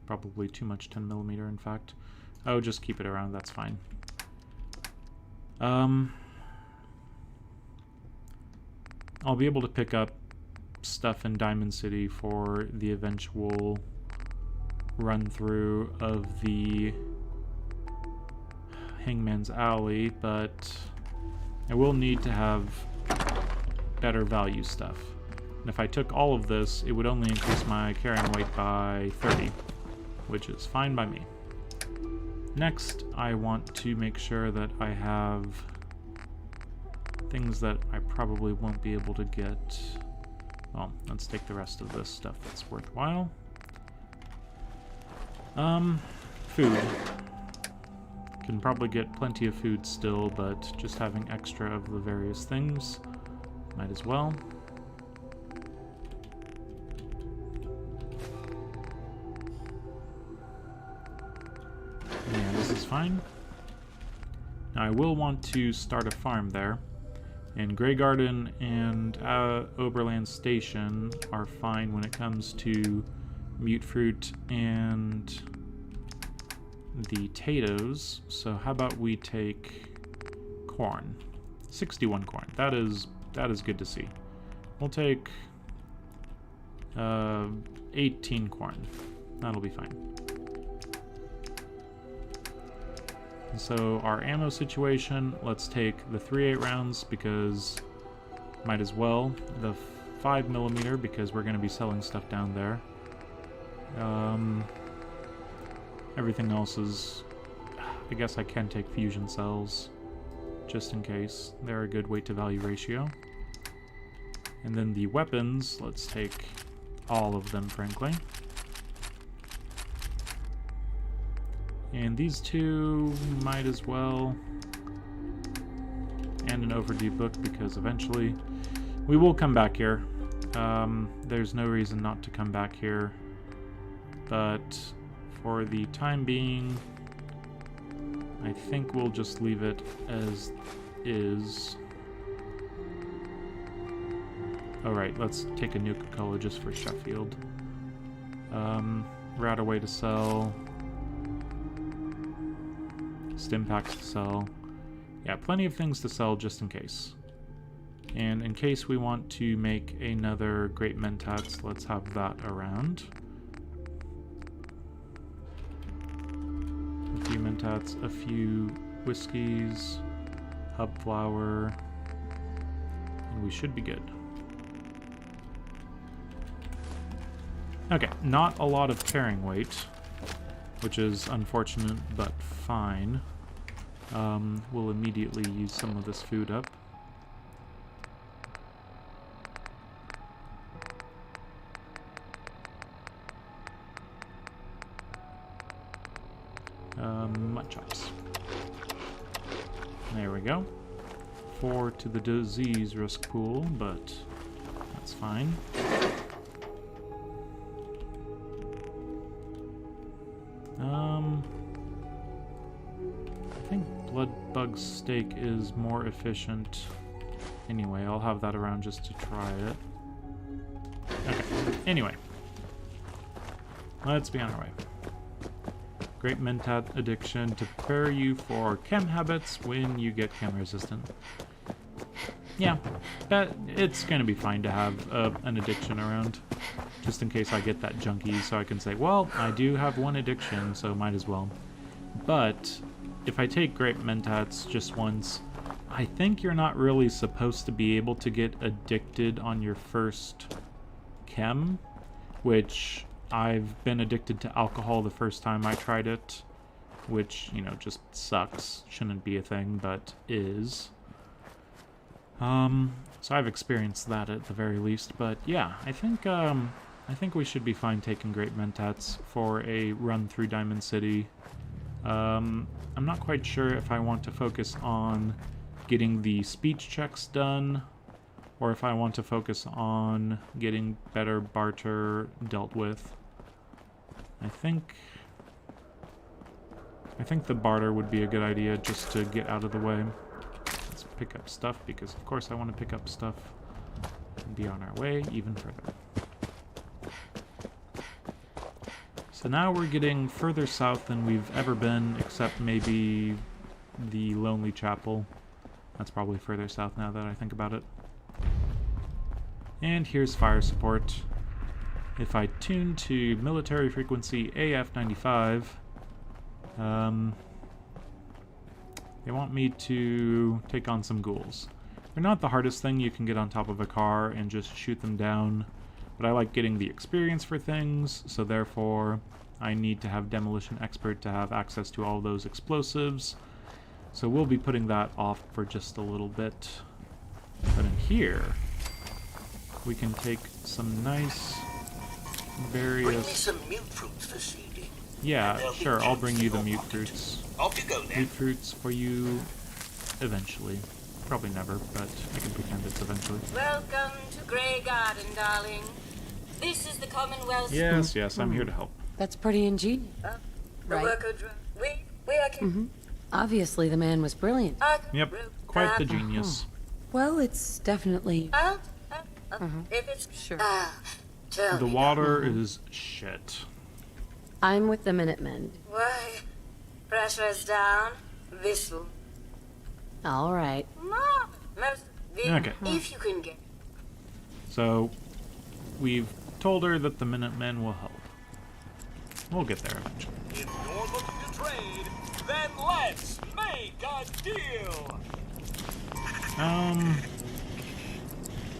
Probably too much 10mm, in fact. Oh, just keep it around, that's fine. I'll be able to pick up stuff in Diamond City for the eventual run-through of the Hangman's Alley, but I will need to have better value stuff. And if I took all of this, it would only increase my carrying weight by 30, which is fine by me. Next, I want to make sure that I have things that I probably won't be able to get. Well, let's take the rest of this stuff that's worthwhile. Food. Can probably get plenty of food still, but just having extra of the various things, might as well. Yeah, this is fine. Now I will want to start a farm there. And Grey Garden and Oberland Station are fine when it comes to mute fruit and the potatoes. So how about we take corn? 61 corn. That is good to see. We'll take 18 corn. That'll be fine. So our ammo situation, let's take the 3.8 rounds because might as well. The 5mm because we're going to be selling stuff down there. Everything else is... I guess I can take fusion cells just in case. They're a good weight to value ratio. And then the weapons, let's take all of them, frankly. And these two might as well. And an overdue book, because eventually we will come back here. There's no reason not to come back here. But for the time being, I think we'll just leave it as is. Alright, let's take a Nuka-Cola just for Sheffield. We're out of way to sell. Stim packs to sell. Yeah, plenty of things to sell just in case. And in case we want to make another Great Mentats, let's have that around. A few Mentats, a few whiskeys, hub flour, and we should be good. Okay, not a lot of carrying weight, which is unfortunate, but fine. We'll immediately use some of this food up. There we go. 4 to the disease risk pool, but that's fine. I think blood bug steak is more efficient. Anyway, I'll have that around just to try it. Okay, anyway. Let's be on our way. Great mentat addiction to prepare you for chem habits when you get chem resistant. Yeah, but it's gonna be fine to have an addiction around. Just in case I get that junkie, so I can say, well, I do have one addiction, so might as well. But if I take great mentats just once, I think you're not really supposed to be able to get addicted on your first chem, which I've been addicted to alcohol the first time I tried it, which, you know, just sucks. Shouldn't be a thing, but is. So I've experienced that at the very least, but yeah, I think we should be fine taking great mentats for a run through Diamond City. I'm not quite sure if I want to focus on getting the speech checks done, or if I want to focus on getting better barter dealt with. I think the barter would be a good idea just to get out of the way. Let's pick up stuff, because of course I want to pick up stuff and be on our way even further. So now we're getting further south than we've ever been, except maybe the Lonely Chapel. That's probably further south now that I think about it. And here's fire support. If I tune to military frequency AF95, they want me to take on some ghouls. They're not the hardest thing. You can get on top of a car and just shoot them down, but I like getting the experience for things, so therefore I need to have Demolition Expert to have access to all those explosives. So we'll be putting that off for just a little bit. But in here, we can take some nice various... Bring me some mute fruits this evening. Yeah, sure, I'll bring you the mute fruits. Off you go then. Mute fruits for you eventually. Probably never, but I can pretend it's eventually. Welcome to Grey Garden, darling. This is the Commonwealth. Yes, yes, I'm here to help. That's pretty ingenious. The Right. worker we are Obviously, the man was brilliant. Yep, quite the genius. Well, it's definitely... If it's Sure. tell The me water is shit. I'm with the Minutemen. why pressure's down. Whistle. All right. Okay. If you can get So, we've told her that the Minutemen will help. We'll get there eventually. If you're looking to trade, then let's make a deal.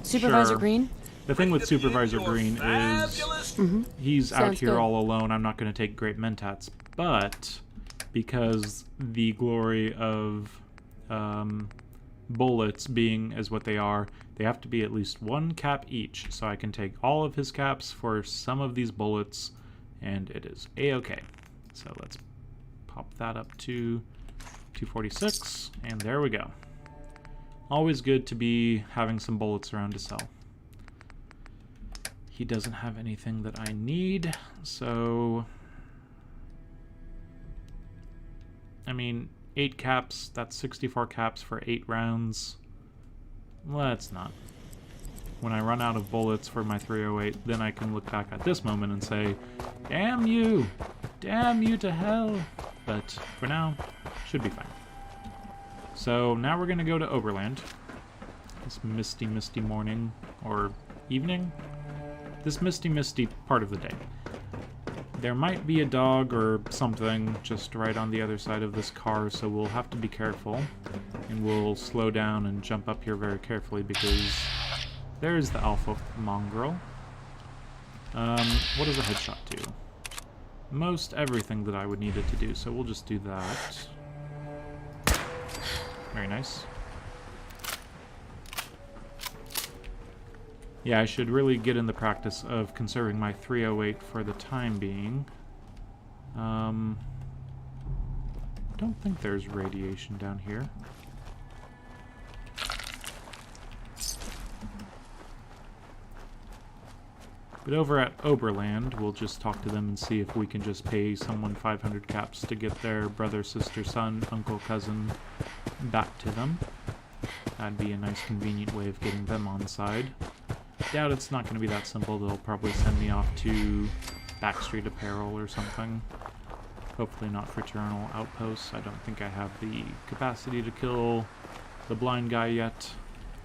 Supervisor Sure. Green? The thing with Supervisor Green is Fabulous. he's out Sounds here good. all alone. I'm not going to take great mentats, but because the glory of bullets being as what they are, they have to be at least one cap each, so I can take all of his caps for some of these bullets, and it is a-okay. So let's pop that up to 246, and there we go. Always good to be having some bullets around to sell. He doesn't have anything that I need, so... I mean, 8 caps, that's 64 caps for 8 rounds. Let's not. When I run out of bullets for my 308, then I can look back at this moment and say, damn you! Damn you to hell! But for now, should be fine. So now we're going to go to Oberland. This misty, misty morning, or evening? This misty, misty part of the day. There might be a dog or something just right on the other side of this car, so we'll have to be careful. And we'll slow down and jump up here very carefully because there's the alpha mongrel. What does a headshot do? Most everything that I would need it to do, so we'll just do that. Very nice. Yeah, I should really get in the practice of conserving my 308 for the time being. Don't think there's radiation down here. But over at Oberland, we'll just talk to them and see if we can just pay someone 500 caps to get their brother, sister, son, uncle, cousin back to them. That'd be a nice convenient way of getting them on side. Doubt it's not going to be that simple. They'll probably send me off to Backstreet Apparel or something. Hopefully not Fraternal Outposts. I don't think I have the capacity to kill the blind guy yet.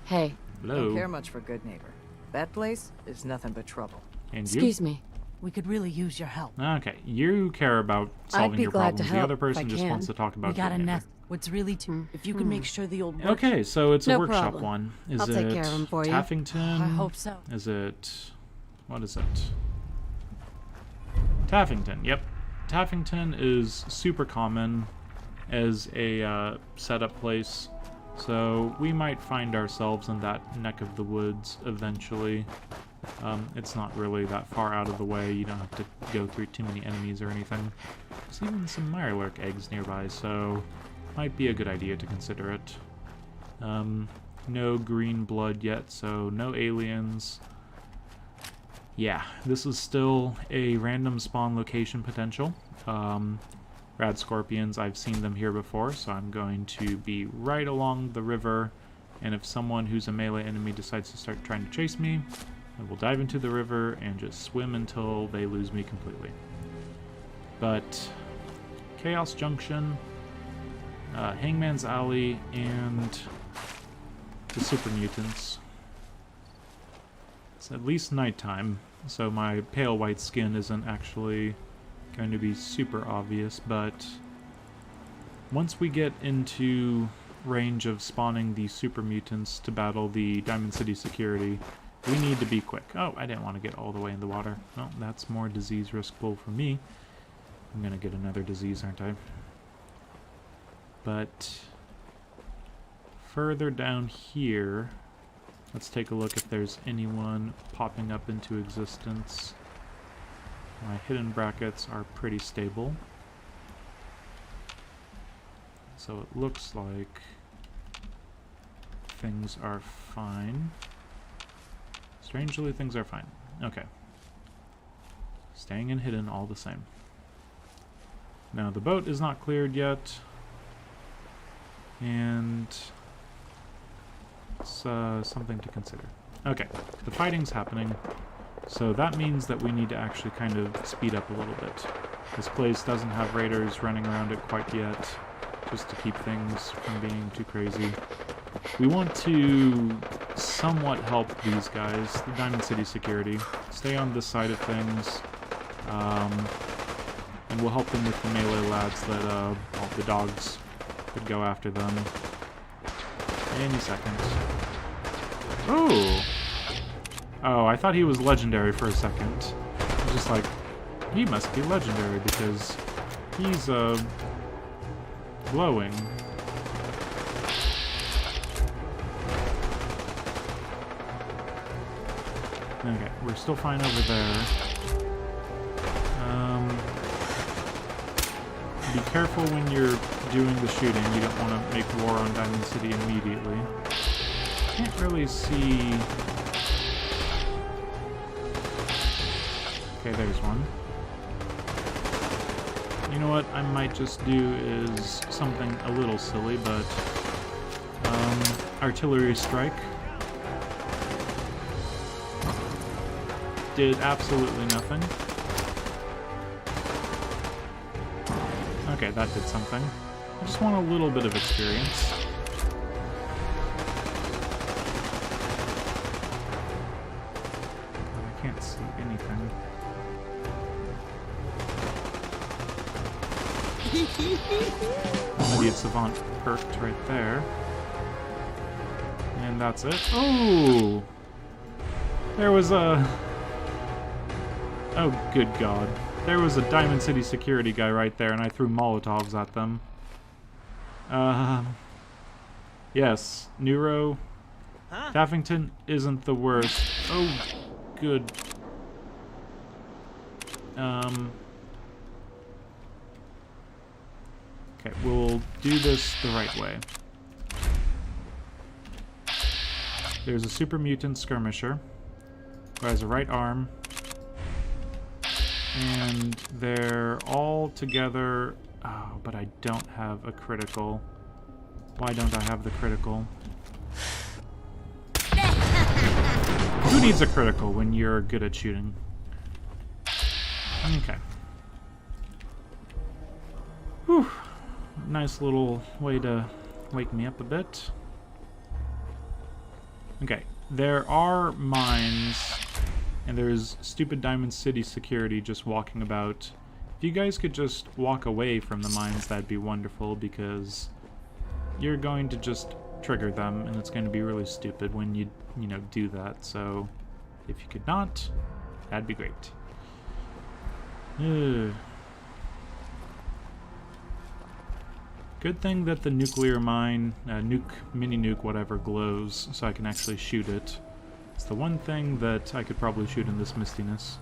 Hey, Hello. Don't care much for Good Neighbor. That place is nothing but trouble. And you? excuse me. We could really use your help. Okay, you care about solving be your glad to problems. help The other if person I just can. wants to talk about We got a Good Neighbor. nest. What's really too... If you can make sure the old... Okay, so it's a No workshop problem. one. Is I'll it take care of 'em for you. Taffington? I hope so. Is it... What is it? Taffington, yep. Taffington is super common as a setup place, so we might find ourselves in that neck of the woods eventually. It's not really that far out of the way. You don't have to go through too many enemies or anything. There's even some mirelurk eggs nearby, so might be a good idea to consider it. No green blood yet, so no aliens. Yeah, this is still a random spawn location potential. Rad scorpions, I've seen them here before, so I'm going to be right along the river, and if someone who's a melee enemy decides to start trying to chase me, I will dive into the river and just swim until they lose me completely. But Chaos Junction, Hangman's Alley, and the Super Mutants. It's at least nighttime, so my pale white skin isn't actually going to be super obvious, but once we get into range of spawning the Super Mutants to battle the Diamond City security, we need to be quick. Oh, I didn't want to get all the way in the water. Well, that's more disease risk pool for me. I'm gonna get another disease, aren't I? But further down here, let's take a look if there's anyone popping up into existence. My hidden brackets are pretty stable, so it looks like things are fine. Strangely, things are fine. Okay. Staying in hidden all the same. Now, the boat is not cleared yet, and it's something to consider. Okay, the fighting's happening, so that means that we need to actually kind of speed up a little bit. This place doesn't have raiders running around it quite yet, just to keep things from being too crazy. We want to somewhat help these guys, the Diamond City security, stay on this side of things, and we'll help them with the melee lads that, well, the dogs could go after them any second. Oh! Oh, I thought he was legendary for a second. I was just like, he must be legendary because he's, glowing. Okay, we're still fine over there. Be careful when you're doing the shooting. You don't want to make war on Diamond City immediately. Can't really see... Okay, there's one. You know what I might just do is something a little silly, but... artillery strike. Did absolutely nothing. Okay, that did something. I just want a little bit of experience. I can't see anything. Immediate Savant perked right there. And that's it. Oh! There was a... Oh, good God. There was a Diamond City security guy right there, and I threw Molotovs at them. Yes, Neuro. Taffington isn't the worst. Oh, good. Okay, we'll do this the right way. There's a super mutant skirmisher who has a right arm And they're all together. Oh, but I don't have a critical. Why don't I have the critical? Who needs a critical when you're good at shooting? Okay. Whew. Nice little way to wake me up a bit. Okay, there are mines, and there's stupid Diamond City security just walking about. If you guys could just walk away from the mines, that'd be wonderful, because you're going to just trigger them, and it's going to be really stupid when you know, do that. So, if you could not, that'd be great. Ugh. Good thing that the nuclear mine, mini nuke, whatever, glows, so I can actually shoot it. It's the one thing that I could probably shoot in this mistiness.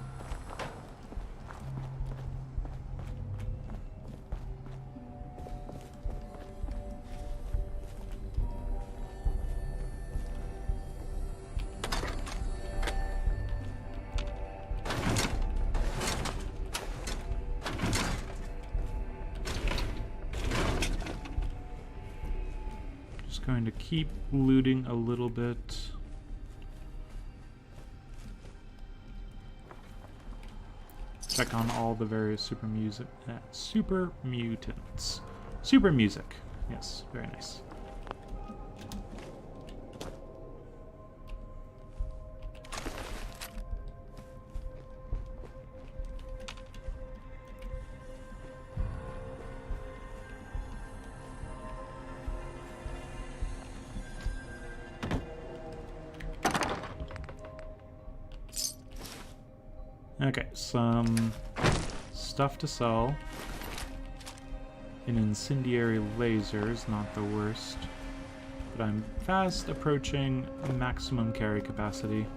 Going to keep looting a little bit. Check on all the various super mutants. Super music. Yes, very nice. Okay, some stuff to sell. An incendiary laser is not the worst, but I'm fast approaching maximum carry capacity.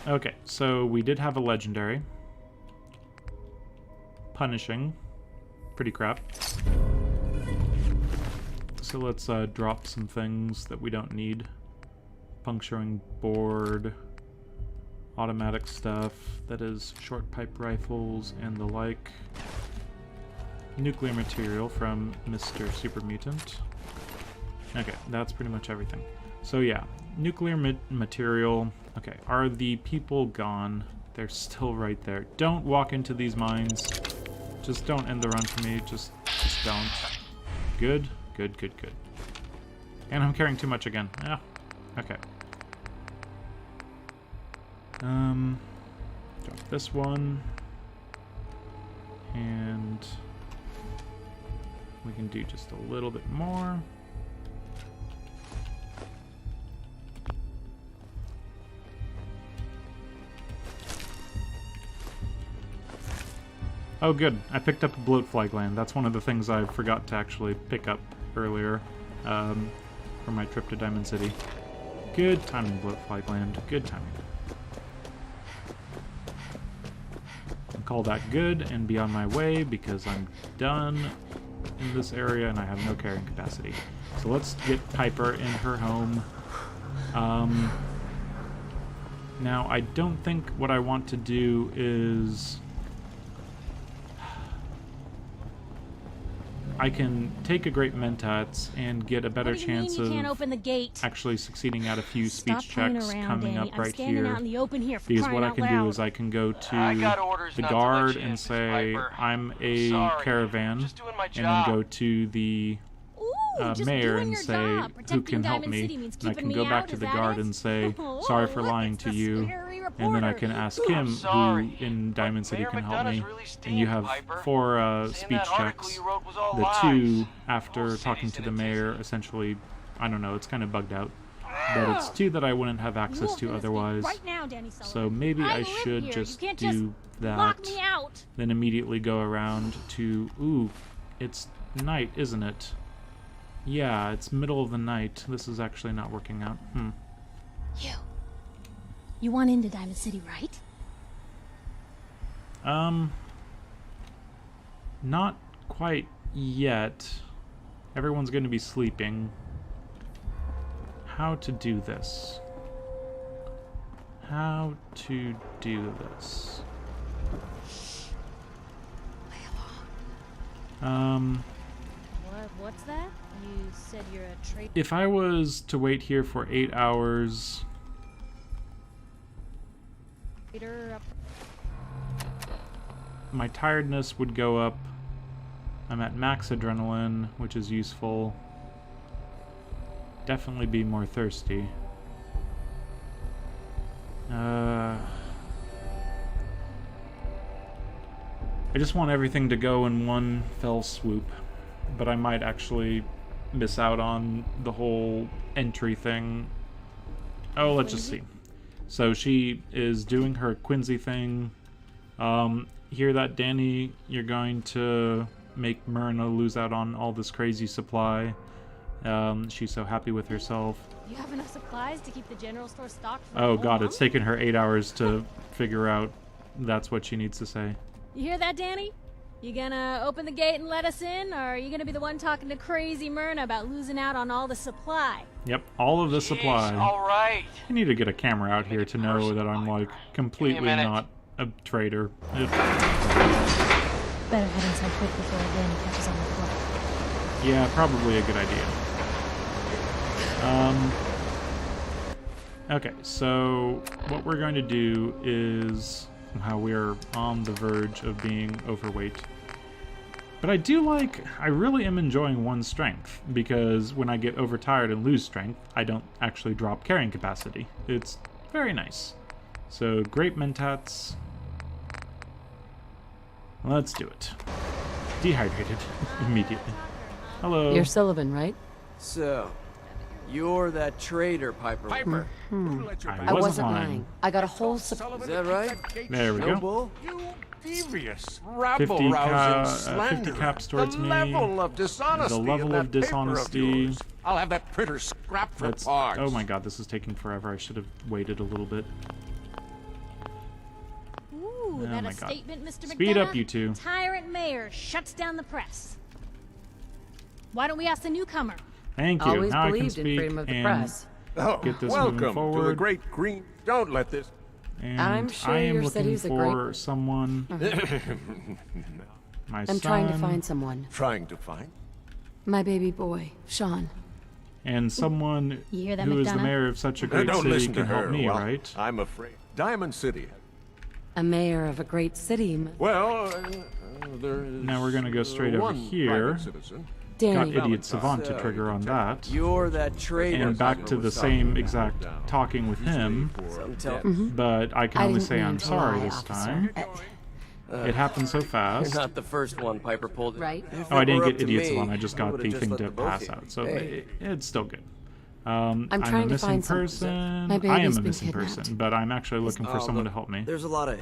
Okay, so we did have a legendary. Punishing. Pretty crap. So let's drop some things that we don't need. Puncturing board, automatic stuff, that is short pipe rifles and the like. Nuclear material from Mr. Super Mutant. Okay, that's pretty much everything. So yeah, nuclear material. Okay, are the people gone? They're still right there. Don't walk into these mines. Just don't end the run for me. Just don't. Good. Good, good, good. And I'm carrying too much again. Yeah. Okay. Drop this one. And we can do just a little bit more. Oh good, I picked up a bloatfly gland. That's one of the things I forgot to actually pick up earlier for my trip to Diamond City. Good timing, bloatfly gland. Good timing. I'll call that good and be on my way because I'm done in this area and I have no carrying capacity. So let's get Piper in her home. Now I don't think what I want to do is... I can take a great Mentats and get a better chance of actually succeeding at a few speech checks coming up right here. Because what I can do is I can go to the guard and say I'm a caravan, and then go to the mayor and say who can help me. And I can go back to the guard and say sorry for lying to you. And then I can ask him who in Diamond City can help me. And you have 4 speech checks. The 2, after talking to the mayor, essentially, I don't know, it's kind of bugged out. But it's 2 that I wouldn't have access to otherwise. So maybe I should just do that. Then immediately go around to... Ooh, it's night, isn't it? Yeah, it's middle of the night. This is actually not working out. You want into Diamond City, right? Not quite yet. Everyone's going to be sleeping. how to do this. How to do this. What's that? You said you're a traitor. If I was to wait here for 8 hours, my tiredness would go up. I'm at max adrenaline, which is useful. Definitely be more thirsty. I just want everything to go in one fell swoop, but I might actually miss out on the whole entry thing. Oh, let's just see. So she is doing her Quincy thing. Hear that, Danny? You're going to make Myrna lose out on all this crazy supply. She's so happy with herself. You have enough supplies to keep the general store stocked for Oh a whole god, month? it's taken her 8 hours to figure out that's what she needs to say. You hear that, Danny? You gonna open the gate and let us in, or are you gonna be the one talking to crazy Myrna about losing out on all the supply? Yep, all of the supply. All right. I need to get a camera out here to know that I'm, like, completely minute. not a traitor. Better head inside quick before Danny catches on the floor. Yeah, probably a good idea. Okay, so what we're going to do is... Wow, we're on the verge of being overweight. But I really am enjoying 1 strength, because when I get overtired and lose strength, I don't actually drop carrying capacity. It's very nice. So, great mentats. Let's do it. Dehydrated immediately. Hello. You're Sullivan, right? So, you're that traitor, Piper. Piper. I wasn't lying. I got a whole Is that right? There we No go. bull? You devious, 50 rabble-rousing 50 slanderer. caps towards the me. level of dishonesty The level in of that paper dishonesty. yours. I'll have that printer scrapped for That's, parts. oh my god, this is taking forever. I should have waited a little bit. Ooh, Oh that my a God. statement, Mr. McDonough? Speed up, you two. Tyrant mayor shuts down the press. Why don't we ask the newcomer? Thank you. Always Now I can believed in speak freedom of the and press. Oh, get this welcome moving to the forward. great green. Don't let this. And I'm sure I am your looking city's a for someone. My son. I'm trying to find someone. Trying to find. My baby boy, Sean. And someone You hear that, who is the McDonough? mayor of such a great Don't city listen to can help her. me, Well, right? I'm afraid. Diamond City. A mayor of a great city. Well, there's Now we're gonna go straight over one here. private citizen. Got Danny. idiot savant to So, trigger on that. You're that traitor. And back to the same exact talking with him. Some tell- But I can I only didn't say mean I'm to sorry lie, this officer. time. It happened so You're fast. not the first one Piper pulled it. Right. If Oh, I it didn't were get up to idiot me, savant. I just you got would've the just thing let to the both pass of you. out. So Hey. it's still good. I'm I'm a trying to missing find someone. person. My I am baby's a been missing kidnapped. person, but I'm actually looking for Oh, someone look, to help me. There's a lot of...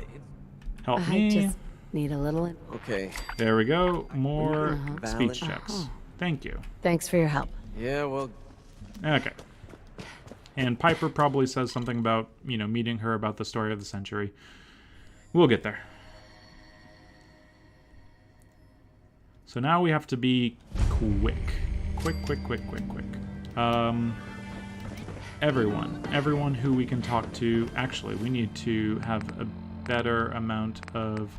Help I me. just need a little... Okay. There we go. More speech Valid. checks. Thank you. Thanks for your help. Yeah, well, Okay. And Piper probably says something about, meeting her about the story of the century. We'll get there. So now we have to be quick. Quick. Everyone who we can talk to. Actually, we need to have a better amount of...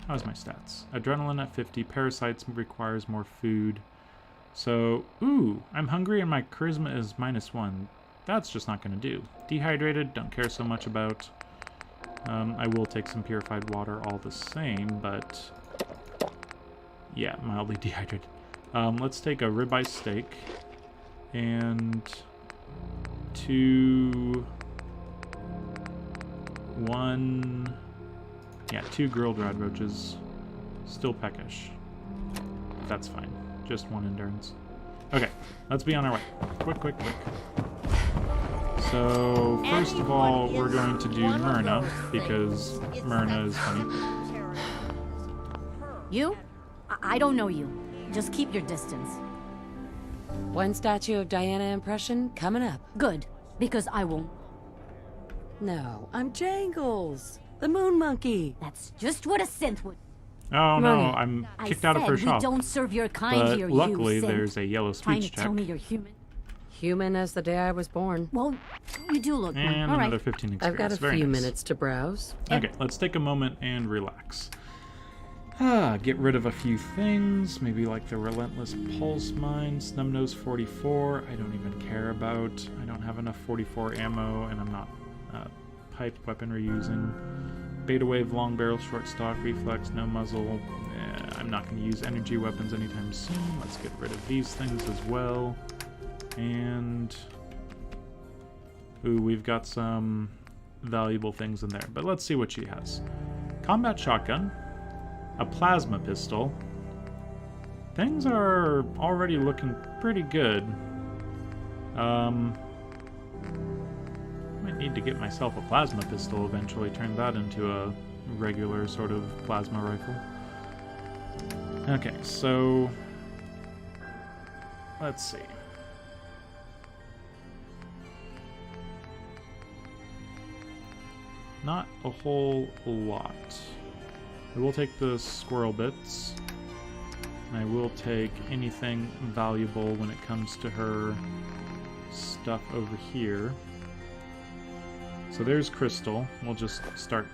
How's my stats? Adrenaline at 50. Parasites requires more food. So, ooh, I'm hungry and my charisma is -1. That's just not going to do. Dehydrated, don't care so much about. I will take some purified water all the same, but... Yeah, mildly dehydrated. Let's take a ribeye steak. And... 2 grilled red roaches. Still peckish. That's fine. Just 1 endurance. Okay, let's be on our way. Quick. So, first of all, we're going to do Myrna, because Myrna is funny. You? I don't know you. Just keep your distance. One statue of Diana impression coming up. Good, because I won't. No, I'm Jangles, the moon monkey. That's just what a synth would. Oh no, Myrna. I'm kicked I out of her said shop. we don't serve your kind But here, luckily, you synth. there's a yellow Trying speech to check. tell me you're human? human as the day I was born. Well, you do look. And All right. another 15 experience. I've got a Very few nice. minutes to browse. Okay, let's take a moment and relax. Get rid of a few things, maybe like the Relentless Pulse Mine, Snubnose 44, I don't even care about. I don't have enough 44 ammo, and I'm not piped weaponry using. Beta Wave, Long Barrel, Short Stock, Reflex, No Muzzle. I'm not going to use energy weapons anytime soon. Let's get rid of these things as well. And... ooh, we've got some valuable things in there, but let's see what she has. Combat Shotgun. A plasma pistol. Things are already looking pretty good. Might need to get myself a plasma pistol eventually, turn that into a regular sort of plasma rifle. Okay, so let's see. Not a whole lot. I will take the squirrel bits. And I will take anything valuable when it comes to her stuff over here. So there's Crystal. We'll just start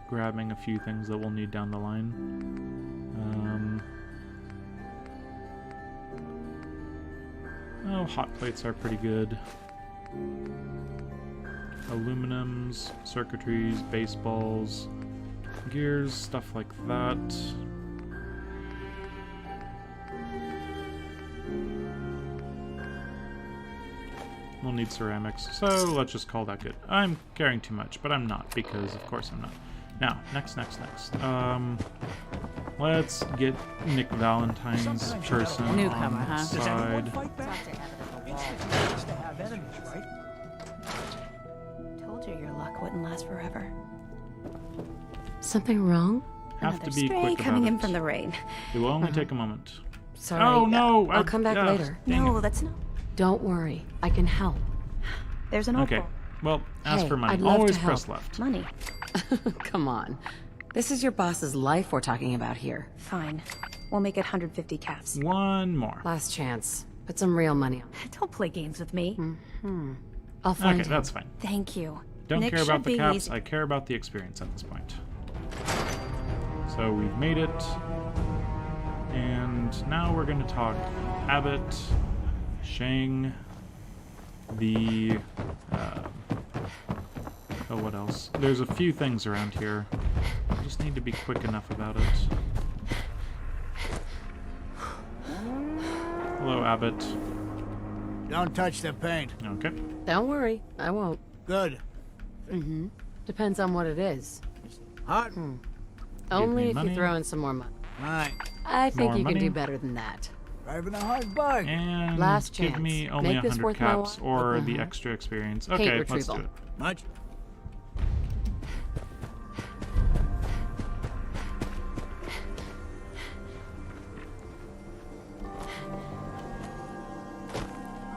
grabbing a few things that we'll need down the line. Oh, hot plates are pretty good. Aluminums, circuitries, baseballs, gears, stuff like that. We'll need ceramics, so let's just call that good. I'm carrying too much, but I'm not, because of course I'm not. Now, next. Let's get Nick Valentine's person Newcomer, on huh? side. Told you your luck wouldn't last forever. Something wrong? Have to be Stray quick coming about in it. from the rain. It will only take a moment. Sorry. Oh no! I'll come back later. Dang No, it. that's not. Don't worry. I can help. There's an Okay. opal. Well, as Hey, for money, I'd love to always help. press left. Money. Come on. This is your boss's life we're talking about here. Fine. We'll make it 150 caps. One more. Last chance. Put some real money on. Don't play games with me. I'll find Okay, him. that's fine. Thank you. Don't Nick care about should the be caps, easy. I care about the experience at this point. So we've made it. And now we're going to talk Abbott, Shang, the... oh, what else? There's a few things around here. I just need to be quick enough about it. Hello, Abbott. Don't touch the paint. Okay. Don't worry. I won't. Good. Depends on what it is. Hot? Only if money. you throw in some more money. Right. I think More you can money. do better than that. Driving a hard bargain. And Last give chance. me only Make this 100 worth my caps while. or the extra experience. Hate Okay, let's do retrieval. it. Much?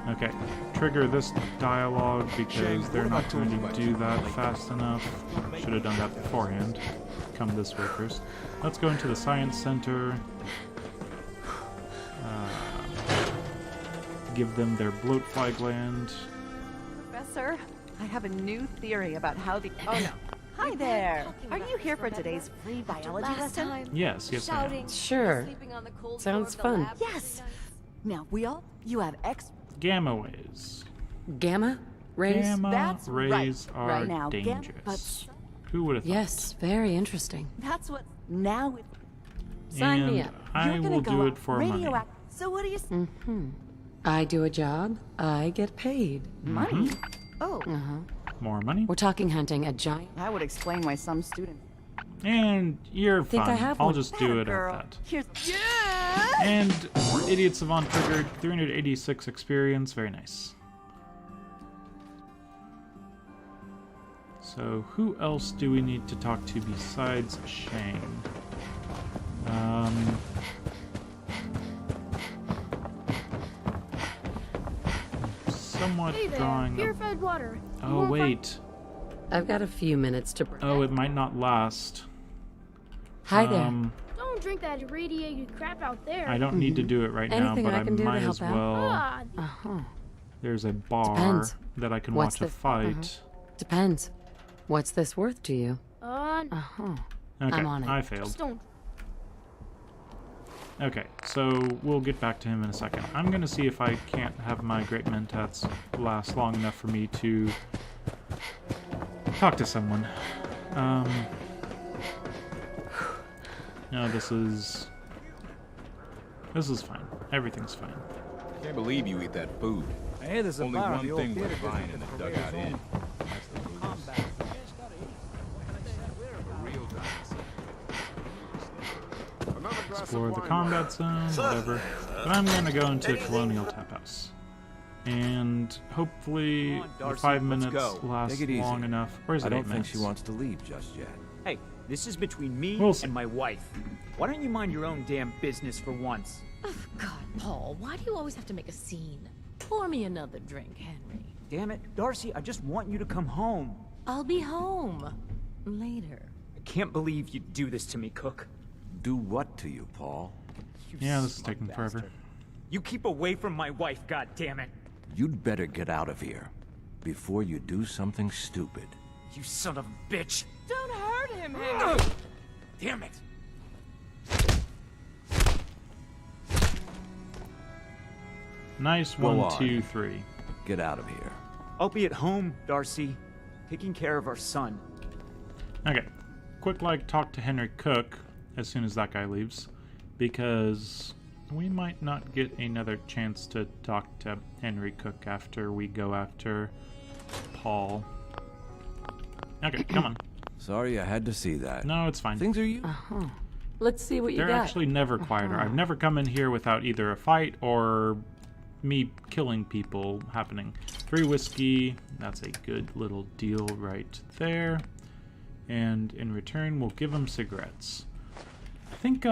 Okay, trigger this dialogue because they're not going to do that fast enough. Should have done that beforehand. Come this way first. Let's go into the science center. Give them their bloatfly gland. Professor, I have a new theory about how the... Oh, no. Hi there. Are you here for today's free biology lesson? Yes, yes I am. Sure. Sounds fun. Yes. Now, you have X... Gamma waves. Gamma? Rays? Gamma That's rays right. are Right now, dangerous. Who would have thought? Yes, very interesting. That's what... Now... Sign me And up. I You're gonna will go do out it for money. radioact- So what do you... I do a job, I get paid. Money? Oh, More money. We're talking hunting a giant. that would explain why some students... And you're Think I fine. have I'll one. just do it Girl, at that. here's... And Idiot Savant triggered 386 experience. Very nice. So who else do we need to talk to besides Shang? Somewhat drawing. Purified water. Oh wait. I've got a few minutes to. Oh, it might not last. Hi there. Don't drink that radiated crap out there. I don't need to do it right Anything now, but I can do to might help as out? well. Ah, There's a bar Depends. that I can What's watch a the- fight. Depends. What's this worth to you? Uh-huh. Okay, I'm on it. I failed. Just don't. Okay, so we'll get back to him in a second. I'm gonna see if I can't have my great mentats last long enough for me to talk to someone. No, this is fine. Everything's fine. I can't believe you eat that food. Hey, there's a Only bar in one the old thing theater worth buying in district the for dugout Raiders inn. only. That's the food. Combat. A real dinosaur. Explore the combat zone, whatever. But I'm gonna go into a colonial tap house. And hopefully Come on, the Darcy, 5 let's minutes go. lasts Take it easy. long enough. Where's it? I don't 8 think minutes? she wants to leave just yet. Hey, this is between me We'll see. and my wife. Why don't you mind your own damn business for once? Oh, God, Paul, why do you always have to make a scene? Pour me another drink, Henry. Damn it, Darcy, I just want you to come home. I'll be home. Later. I can't believe you'd do this to me, Cook. Do what to you, Paul? You Yeah, this is smug taking forever. bastard. You keep away from my wife, goddammit. You'd better get out of here before you do something stupid. You son of a bitch. Don't hurt him, Henry. Damn it. Nice. Go 1, on. 2, 3. Get out of here. I'll be at home, Darcy, taking care of our son. Okay. Quick, talk to Henry Cook as soon as that guy leaves, because we might not get another chance to talk to Henry Cook after we go after Paul. Okay, come on. Sorry I had to see that. No, it's fine. Things are you. Let's see what you They're got. actually never quieter. I've never come in here without either a fight or me killing people happening. 3 whiskey. That's a good little deal right there. And in return, we'll give them cigarettes. I think,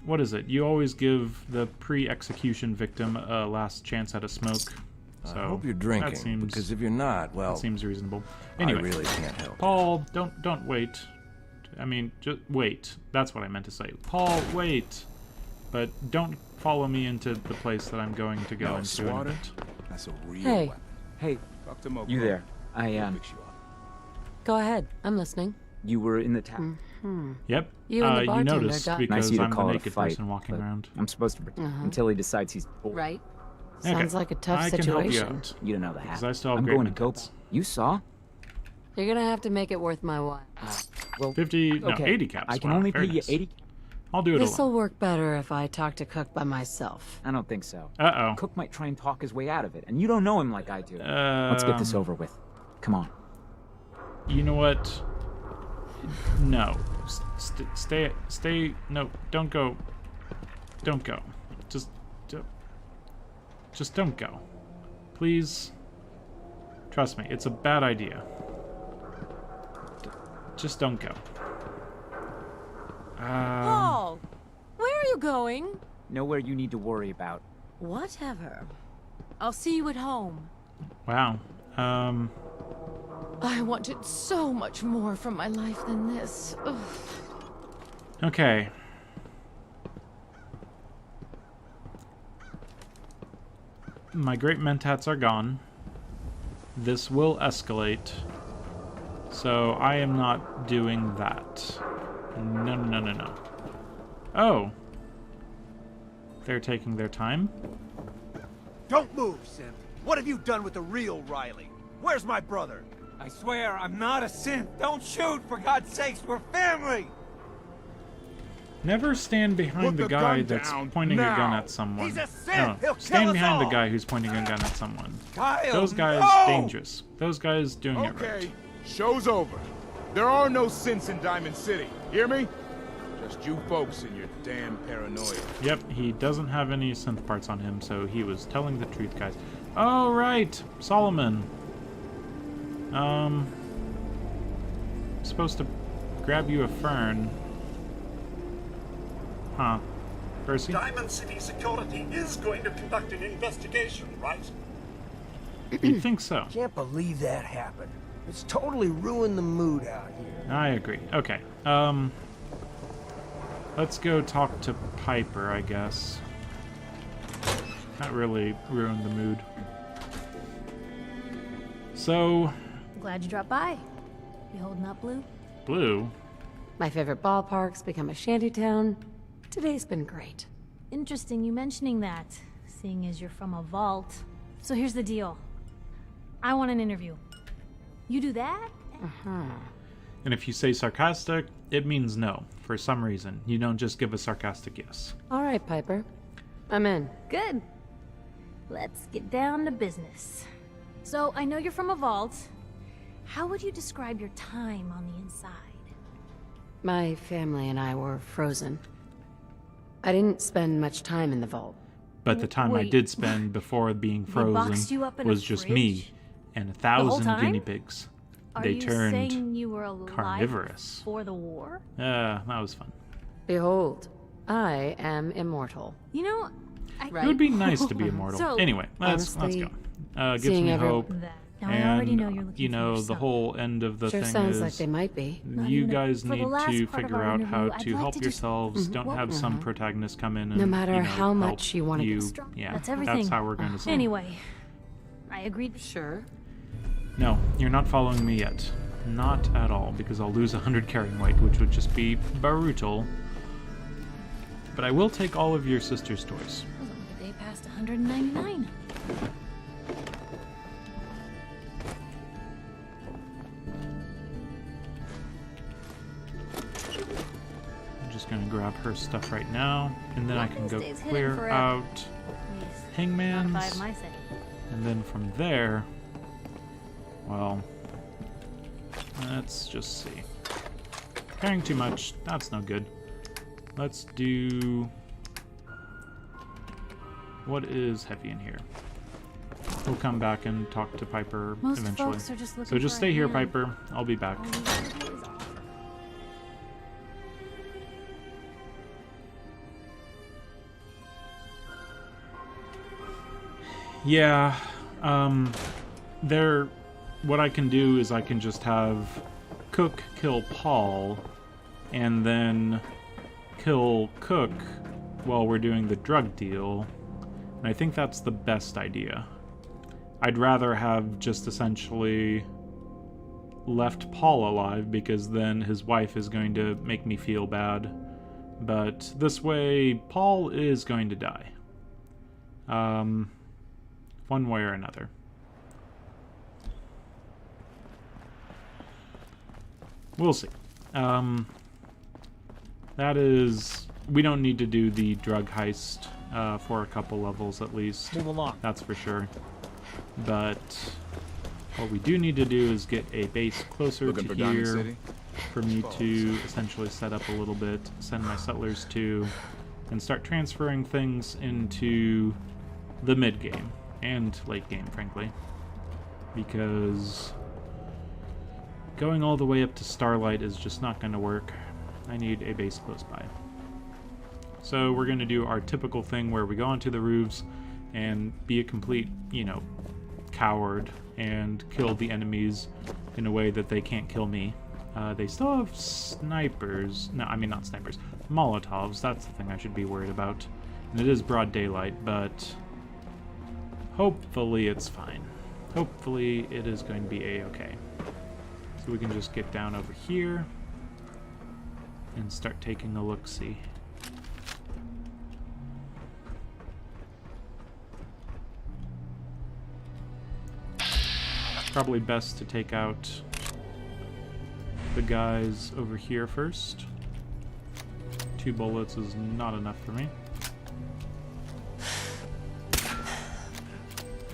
what is it? You always give the pre-execution victim a last chance at a smoke. So I hope you're that drinking, seems, because if you're not, well, that seems reasonable. Anyway, I really can't help. Paul, don't wait. I mean, just wait. That's what I meant to say. Paul, wait. But don't follow me into the place that I'm going to go No, into in a Swatter? bit. That's a real Hey. weapon. Hey, Talk to Mo. you there. I, He'll fix you up. Go ahead. I'm listening. you were in the tap. Yep. You and the you bartender noticed got- because Nice of you to I'm the call it a naked fight, person walking but around. I'm supposed to pretend until he decides he's bored. Right? Okay, Sounds like a tough I can help you situation. out. You don't know the half. Because I still have I'm great going to go. methods. You saw? You're gonna have to make it worth my while. Well, 50, no, okay. 80 caps. I can Wow, only pay very you nice. 80. I'll do it This'll alone. work better if I talk to Cook by myself. I don't think so. Uh-oh. Cook might try and talk his way out of it, and you don't know him like I do. Let's get this over with. Come on. You know what? No. Stay. No, don't go. Don't go. Just don't go. Please. Trust me, it's a bad idea. Just don't go. Paul, where are you going? Nowhere you need to worry about. Whatever. I'll see you at home. Wow. I wanted so much more from my life than this. Ugh. Okay. My great mentats are gone. This will escalate. So I am not doing that. No. Oh. They're taking their time. Don't move, Simp. What have you done with the real Riley? Where's my brother? I swear, I'm not a synth. Don't shoot, for God's sakes, we're family! Never stand behind Put the the guy gun that's down pointing a gun now. at someone. He's a synth. No, He'll stand kill us behind the all. guy who's pointing a gun at someone. Kyle, Those guys, no! dangerous. Those guys doing it right. Okay, show's over. There are no synths in Diamond City. Hear me? Just you folks and your damn paranoia. Yep, he doesn't have any synth parts on him, so he was telling the truth, guys. Oh, right! Solomon. Supposed to grab you a fern. Huh. Percy? Diamond City Security is going to conduct an investigation, right? You'd think so. Can't believe that happened. It's totally ruined the mood out here. I agree. Okay. Let's go talk to Piper, I guess. That really ruined the mood. So... Glad you dropped by. You holding up, Blue? Blue? My favorite ballpark's become a shantytown. Today's been great. Interesting you mentioning that, seeing as you're from a vault. So here's the deal. I want an interview. You do that? And if you say sarcastic, it means no, for some reason. You don't just give a sarcastic yes. All right, Piper. I'm in. Good. Let's get down to business. So, I know you're from a vault. How would you describe your time on the inside? My family and I were frozen. I didn't spend much time in the vault. But the time I Wait. did spend before being boxed you frozen up in a was just me fridge? and The whole 1,000 time? guinea pigs. Are They you turned saying you were alive carnivorous. before the war? That was fun. Behold, I am immortal. You know, It would be nice to be immortal. So, Anyway, let's honestly, go. Gives seeing me every- hope. Now, I already And, know you're looking you for know, your the son. whole end of the Sure thing sounds is like they might be. Not you even guys for the need last to part of figure our out interview, how I'd to like help to just- yourselves. Don't What? have some protagonists come in and No matter you know, how much help you wanna you. get strong. Yeah, That's everything. that's how we're going to see. Anyway, I agreed. Sure. No, you're not following me yet. Not at all, because I'll lose 100 carrying weight, which would just be brutal. But I will take all of your sister's toys. Wasn't like a day past 199. I'm just gonna grab her stuff right now, and then I can go Stays hidden clear forever. out At least, not if Hangman's, I have my say. and then from there, well, let's just see. Carrying too much, that's no good. Let's do... What is heavy in here? We'll come back and talk to Piper Most eventually. folks are just looking So just for stay a here, hand. Piper. I'll be back. All we gotta do is offer. Yeah, what I can do is I can just have Cook kill Paul, and then kill Cook while we're doing the drug deal, and I think that's the best idea. I'd rather have just essentially left Paul alive, because then his wife is going to make me feel bad, but this way, Paul is going to die. One way or another. We'll see. That is... We don't need to do the drug heist for a couple levels at least. Move along. That's for sure. But what we do need to do is get a base closer Looking to for Diamond here City? for me to essentially set up a little bit, send my settlers to, and start transferring things into the mid-game. And late game, frankly, because going all the way up to Starlight is just not going to work. I need a base close by. So we're going to do our typical thing where we go onto the roofs and be a complete, you know, coward and kill the enemies in a way that they can't kill me. They still have snipers. No, I mean not snipers. Molotovs, that's the thing I should be worried about. And it is broad daylight, but... hopefully it's fine. Hopefully it is going to be a-okay. So we can just get down over here and start taking a look-see. Probably best to take out the guys over here first. 2 bullets is not enough for me.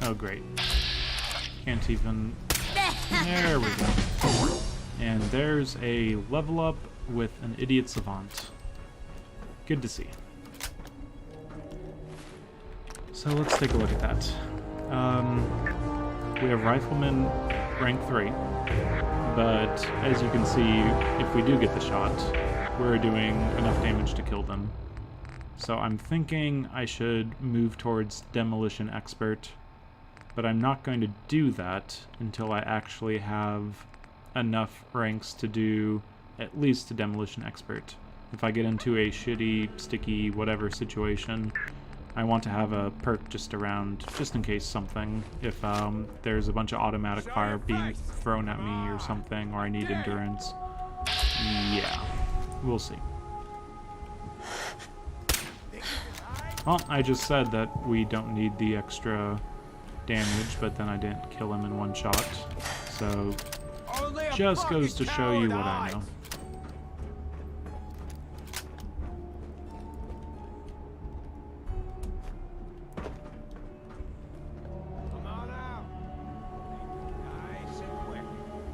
Oh, great. Can't even... There we go. And there's a level up with an idiot savant. Good to see. So let's take a look at that. We have Rifleman rank 3, but as you can see, if we do get the shot, we're doing enough damage to kill them. So I'm thinking I should move towards Demolition Expert, but I'm not going to do that until I actually have enough ranks to do at least a Demolition Expert. If I get into a shitty, sticky, whatever situation, I want to have a perk just around, just in case something, if there's a bunch of automatic fire being thrown at me or something, or I need endurance. Yeah, we'll see. Well, I just said that we don't need the extra damage, but then I didn't kill him in one shot. So, just goes to show you what I know.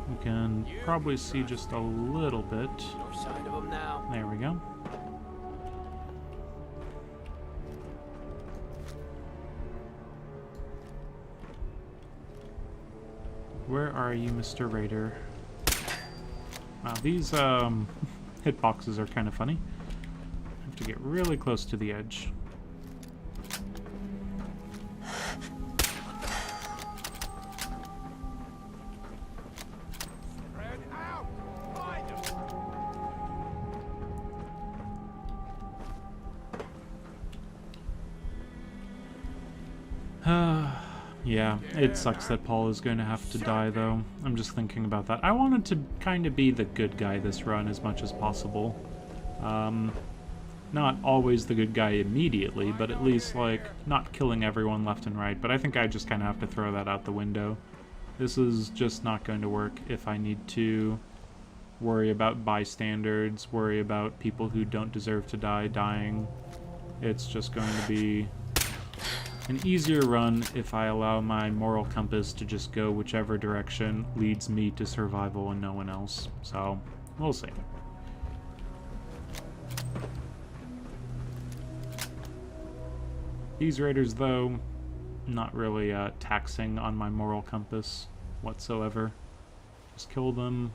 You can probably see just a little bit. There we go. Where are you, Mr. Raider? Wow, these hitboxes are kind of funny. I have to get really close to the edge. Yeah, it sucks that Paul is going to have to die, though. I'm just thinking about that. I wanted to kind of be the good guy this run as much as possible. Not always the good guy immediately, but at least, like, not killing everyone left and right. But I think I just kind of have to throw that out the window. This is just not going to work if I need to worry about bystanders, worry about people who don't deserve to die dying. It's just going to be an easier run if I allow my moral compass to just go whichever direction leads me to survival and no one else. So, we'll see. These raiders, though, not really taxing on my moral compass whatsoever. Just kill them.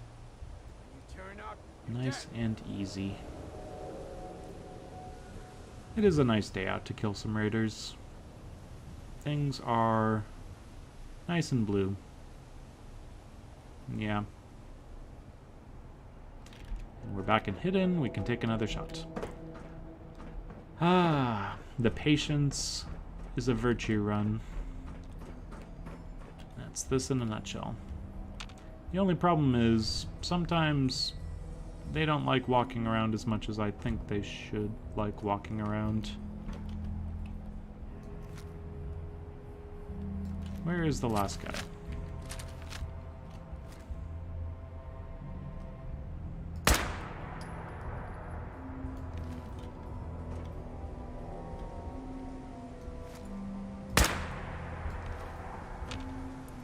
Nice and easy. It is a nice day out to kill some raiders. Things are nice and blue. Yeah. And we're back in hidden. We can take another shot. Ah, the patience is a virtue run. That's this in a nutshell. The only problem is sometimes they don't like walking around as much as I think they should like walking around. Where is the last guy?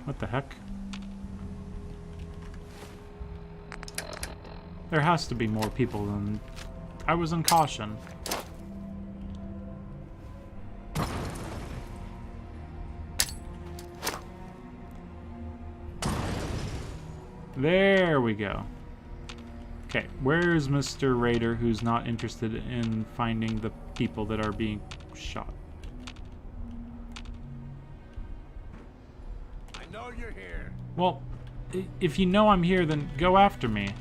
What the heck? There has to be more people than... I was in caution. There we go. Okay, where's Mr. Raider who's not interested in finding the people that are being shot? I know you're here. Well, if you know I'm here, then go after me.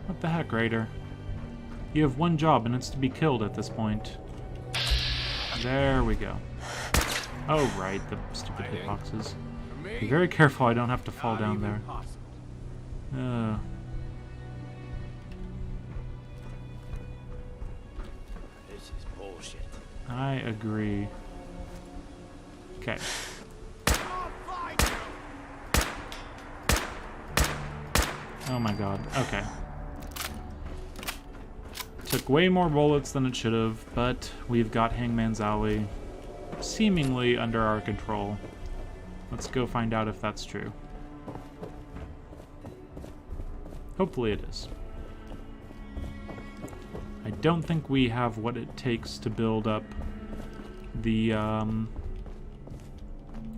What the heck, Raider? You have one job, and it's to be killed at this point. There we go. Oh, right, the stupid hitboxes. Be very careful I don't have to fall down there. This is bullshit. I agree. Okay. Oh my god. Okay. Took way more bullets than it should have, but we've got Hangman's Alley seemingly under our control. Let's go find out if that's true. Hopefully it is. I don't think we have what it takes to build up the, oh,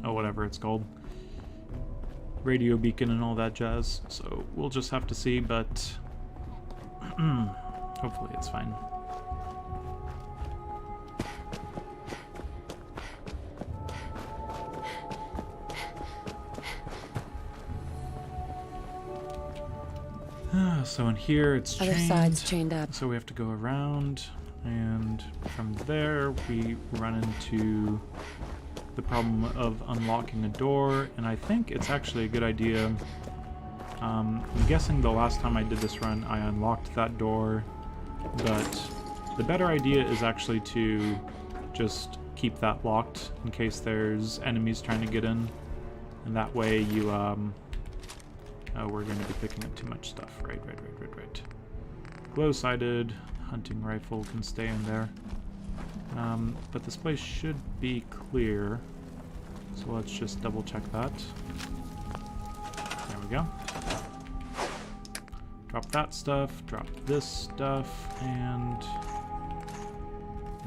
whatever it's called. Radio beacon and all that jazz, so we'll just have to see, but hopefully it's fine. So in here it's chained. Other side's chained up. So we have to go around. And from there, we run into the problem of unlocking a door, and I think it's actually a good idea. I'm guessing the last time I did this run, I unlocked that door, but the better idea is actually to just keep that locked in case there's enemies trying to get in, and that way you, oh, we're going to be picking up too much stuff. Right. Glow-sighted hunting rifle can stay in there. But this place should be clear, so let's just double check that. There we go. Drop that stuff, drop this stuff, and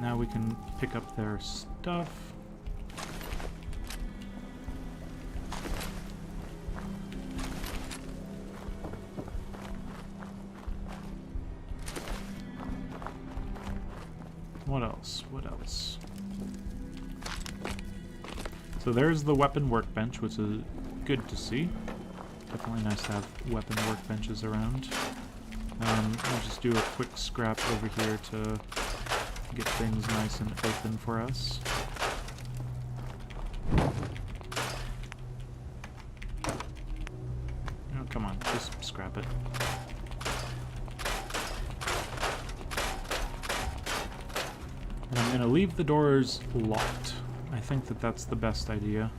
now we can pick up their stuff. What else? What else? So there's the weapon workbench, which is good to see. Definitely nice to have weapon workbenches around. I'll just do a quick scrap over here to get things nice and open for us. Oh, come on, just scrap it. And I'm gonna leave the doors locked. I think that that's the best idea.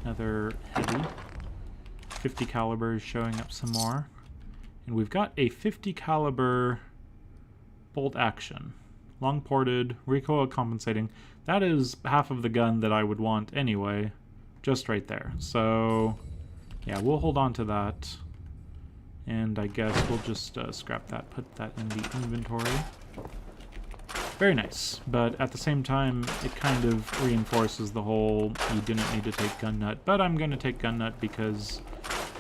Another heavy. 50 caliber is showing up some more. And we've got a 50 caliber bolt action. Long ported, recoil compensating. That is half of the gun that I would want anyway. Just right there. So, yeah, we'll hold on to that. And I guess we'll just scrap that, put that in the inventory. Very nice, but at the same time, it kind of reinforces the whole you didn't need to take gun nut, but I'm going to take gun nut because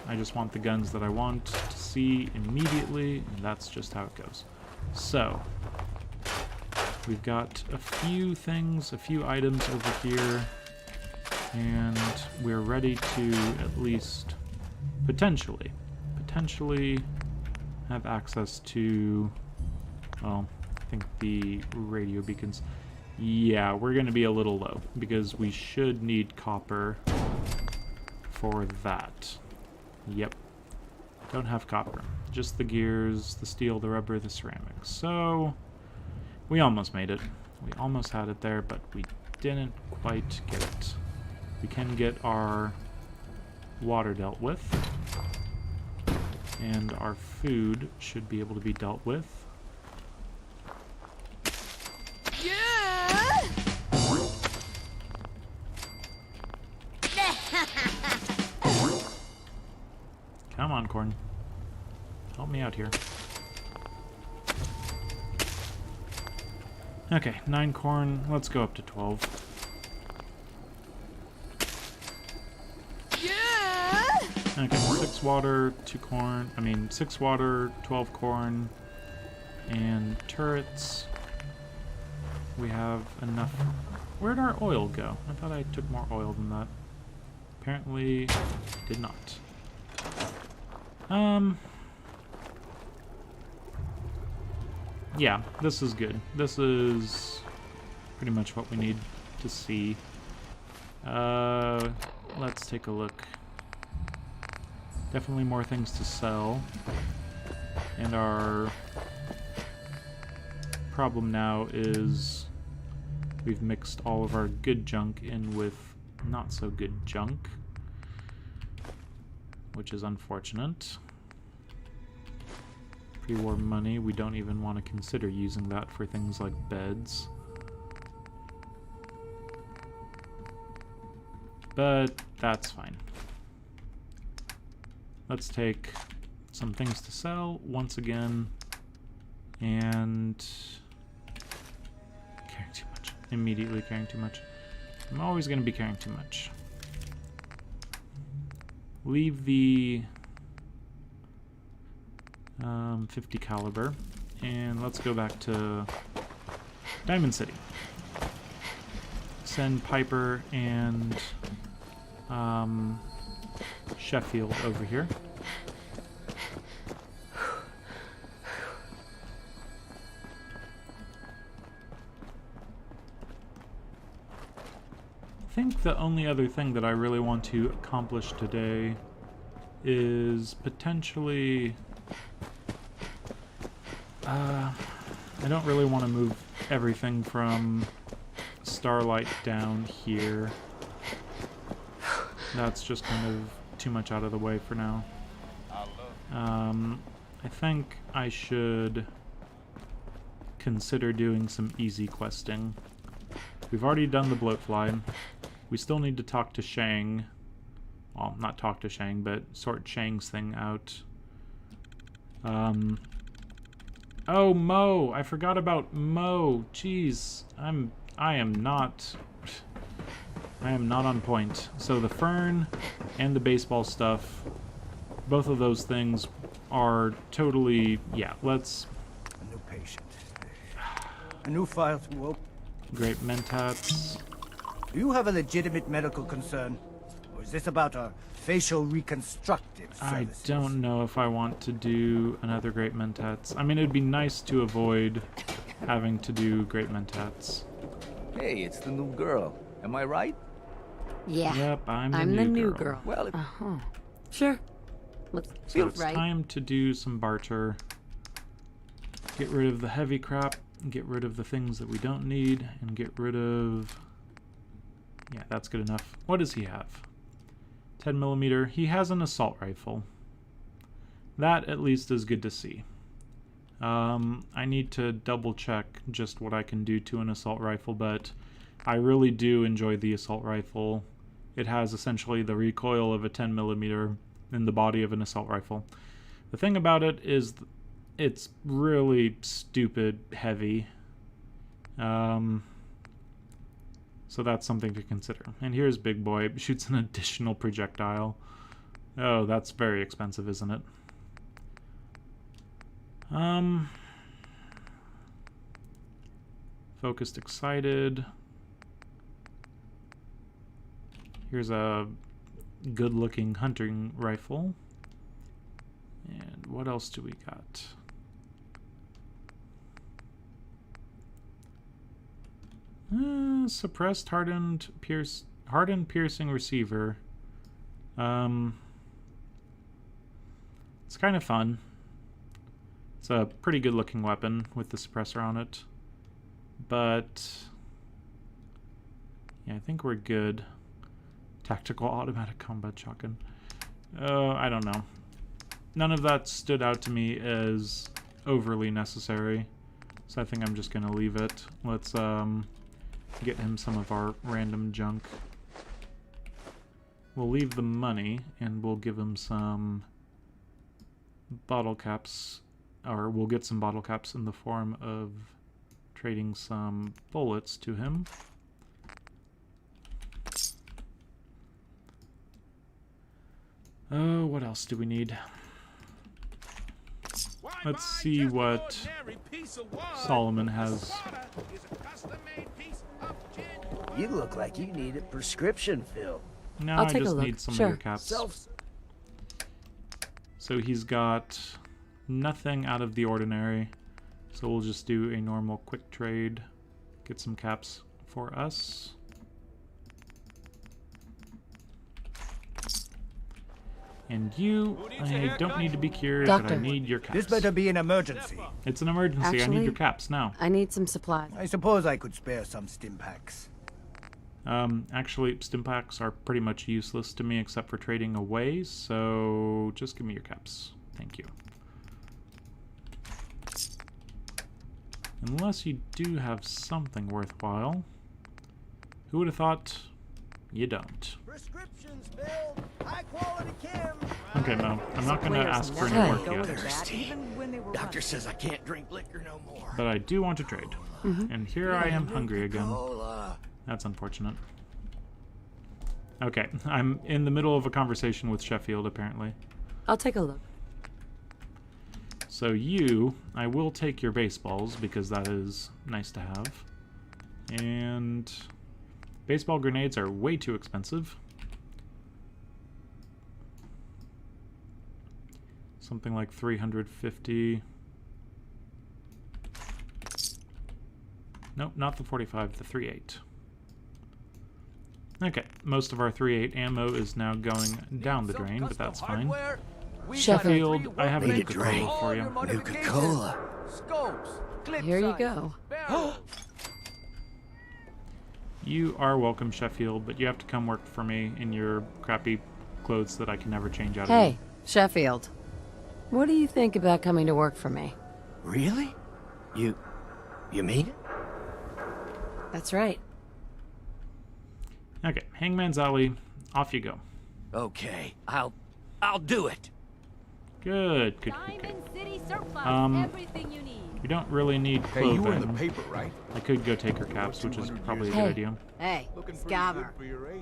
I just want the guns that I want to see immediately, and that's just how it goes. So, we've got a few things, a few items over here, and we're ready to at least potentially have access to, well, I think the radio beacons. Yeah, we're going to be a little low because we should need copper for that. Yep. Don't have copper. Just the gears, the steel, the rubber, the ceramics. So, we almost made it. We almost had it there, but we didn't quite get it. We can get our water dealt with. And our food should be able to be dealt with. Yeah! Come on, Corn. Help me out here. Okay, 9 corn. Let's go up to 12. Okay, 6 water, 2 corn. 6 water, 12 corn, and turrets. We have enough. Where'd our oil go? I thought I took more oil than that. Apparently, did not. Yeah, this is good. This is pretty much what we need to see. Let's take a look. Definitely more things to sell. And our problem now is we've mixed all of our good junk in with not so good junk, which is unfortunate. Pre-war money, we don't even want to consider using that for things like beds. But that's fine. Let's take some things to sell once again, and caring too much. Immediately caring too much. I'm always going to be caring too much. Leave the 50 caliber, and let's go back to Diamond City. Send Piper and Sheffield over here. I think the only other thing that I really want to accomplish today is potentially... I don't really want to move everything from Starlight down here. That's just kind of too much out of the way for now. I think I should consider doing some easy questing. We've already done the bloatfly. We still need to talk to Shang. Well, not talk to Shang, but sort Shang's thing out. Oh, Mo! I forgot about Mo. Jeez, I am not on point. So the fern and the baseball stuff, both of those things are totally, yeah, let's... A new patient. A new file to open. Great mentats. Do you have a legitimate medical concern? Or is this about a facial reconstructive service? I don't know if I want to do another great mentats. I mean, it'd be nice to avoid having to do great mentats. Hey, it's the new girl. Am I right? Yeah. Yep, I'm the new new girl. girl. Well, Sure. Looks So it's right. time to do some barter. Get rid of the heavy crap, get rid of the things that we don't need, and get rid of... Yeah, that's good enough. What does he have? 10mm. He has an assault rifle. That at least is good to see. I need to double check just what I can do to an assault rifle, but I really do enjoy the assault rifle. It has essentially the recoil of a 10mm in the body of an assault rifle. The thing about it is it's really stupid heavy. So that's something to consider. And here's Big Boy. It shoots an additional projectile. Oh, that's very expensive, isn't it? Focused excited. Here's a good-looking hunting rifle. And what else do we got? Suppressed hardened piercing receiver. It's kind of fun. It's a pretty good looking weapon with the suppressor on it. But yeah, I think we're good. Tactical automatic combat shotgun. Oh, I don't know. None of that stood out to me as overly necessary. So I think I'm just gonna leave it. Let's get him some of our random junk. We'll leave the money and we'll give him some bottle caps, or we'll get some bottle caps in the form of trading some bullets to him. Oh, what else do we need? Let's see what Solomon has. You look like you need a prescription filled. No, I'll I take a just look. need some Sure. of your caps. So he's got nothing out of the ordinary. So we'll just do a normal quick trade. Get some caps for us. And you, I don't need to be cured, but I Doctor. need your caps. This better be an emergency. It's an emergency. I need Actually, your caps now. I need some supplies. I suppose I could spare some stim packs. Actually, stim packs are pretty much useless to me except for trading away, so just give me your caps. Thank you. Unless you do have something worthwhile. Who would have thought you don't? Prescriptions filled. High quality chem. Okay, Mo. I'm not going to ask for any work yet. Doctor says I can't drink liquor no more. But I do want to trade. And here I am hungry again. That's unfortunate. Okay, I'm in the middle of a conversation with Sheffield, apparently. I'll take a look. So you, I will take your baseballs, because that is nice to have. And baseball grenades are way too expensive. Something like 350. Nope, not the 45, the 38. Okay, most of our 3.8 ammo is now going down the drain, but that's fine. Sheffield, I have a Coca-Cola for you. Nuka-Cola. Scopes. Clip Here you size, go. barrels. You are welcome, Sheffield, but you have to come work for me in your crappy clothes that I can never change out of. Hey, Sheffield. What do you think about coming to work for me? Really? You mean it? That's right. Okay, Hangman's Alley, off you go. Okay, I'll do it. Good. City surplus, everything you need. We don't really need Hey, clothing. you were in the paper, right? I could go take her caps, which is probably a good idea. Hey, Scaver.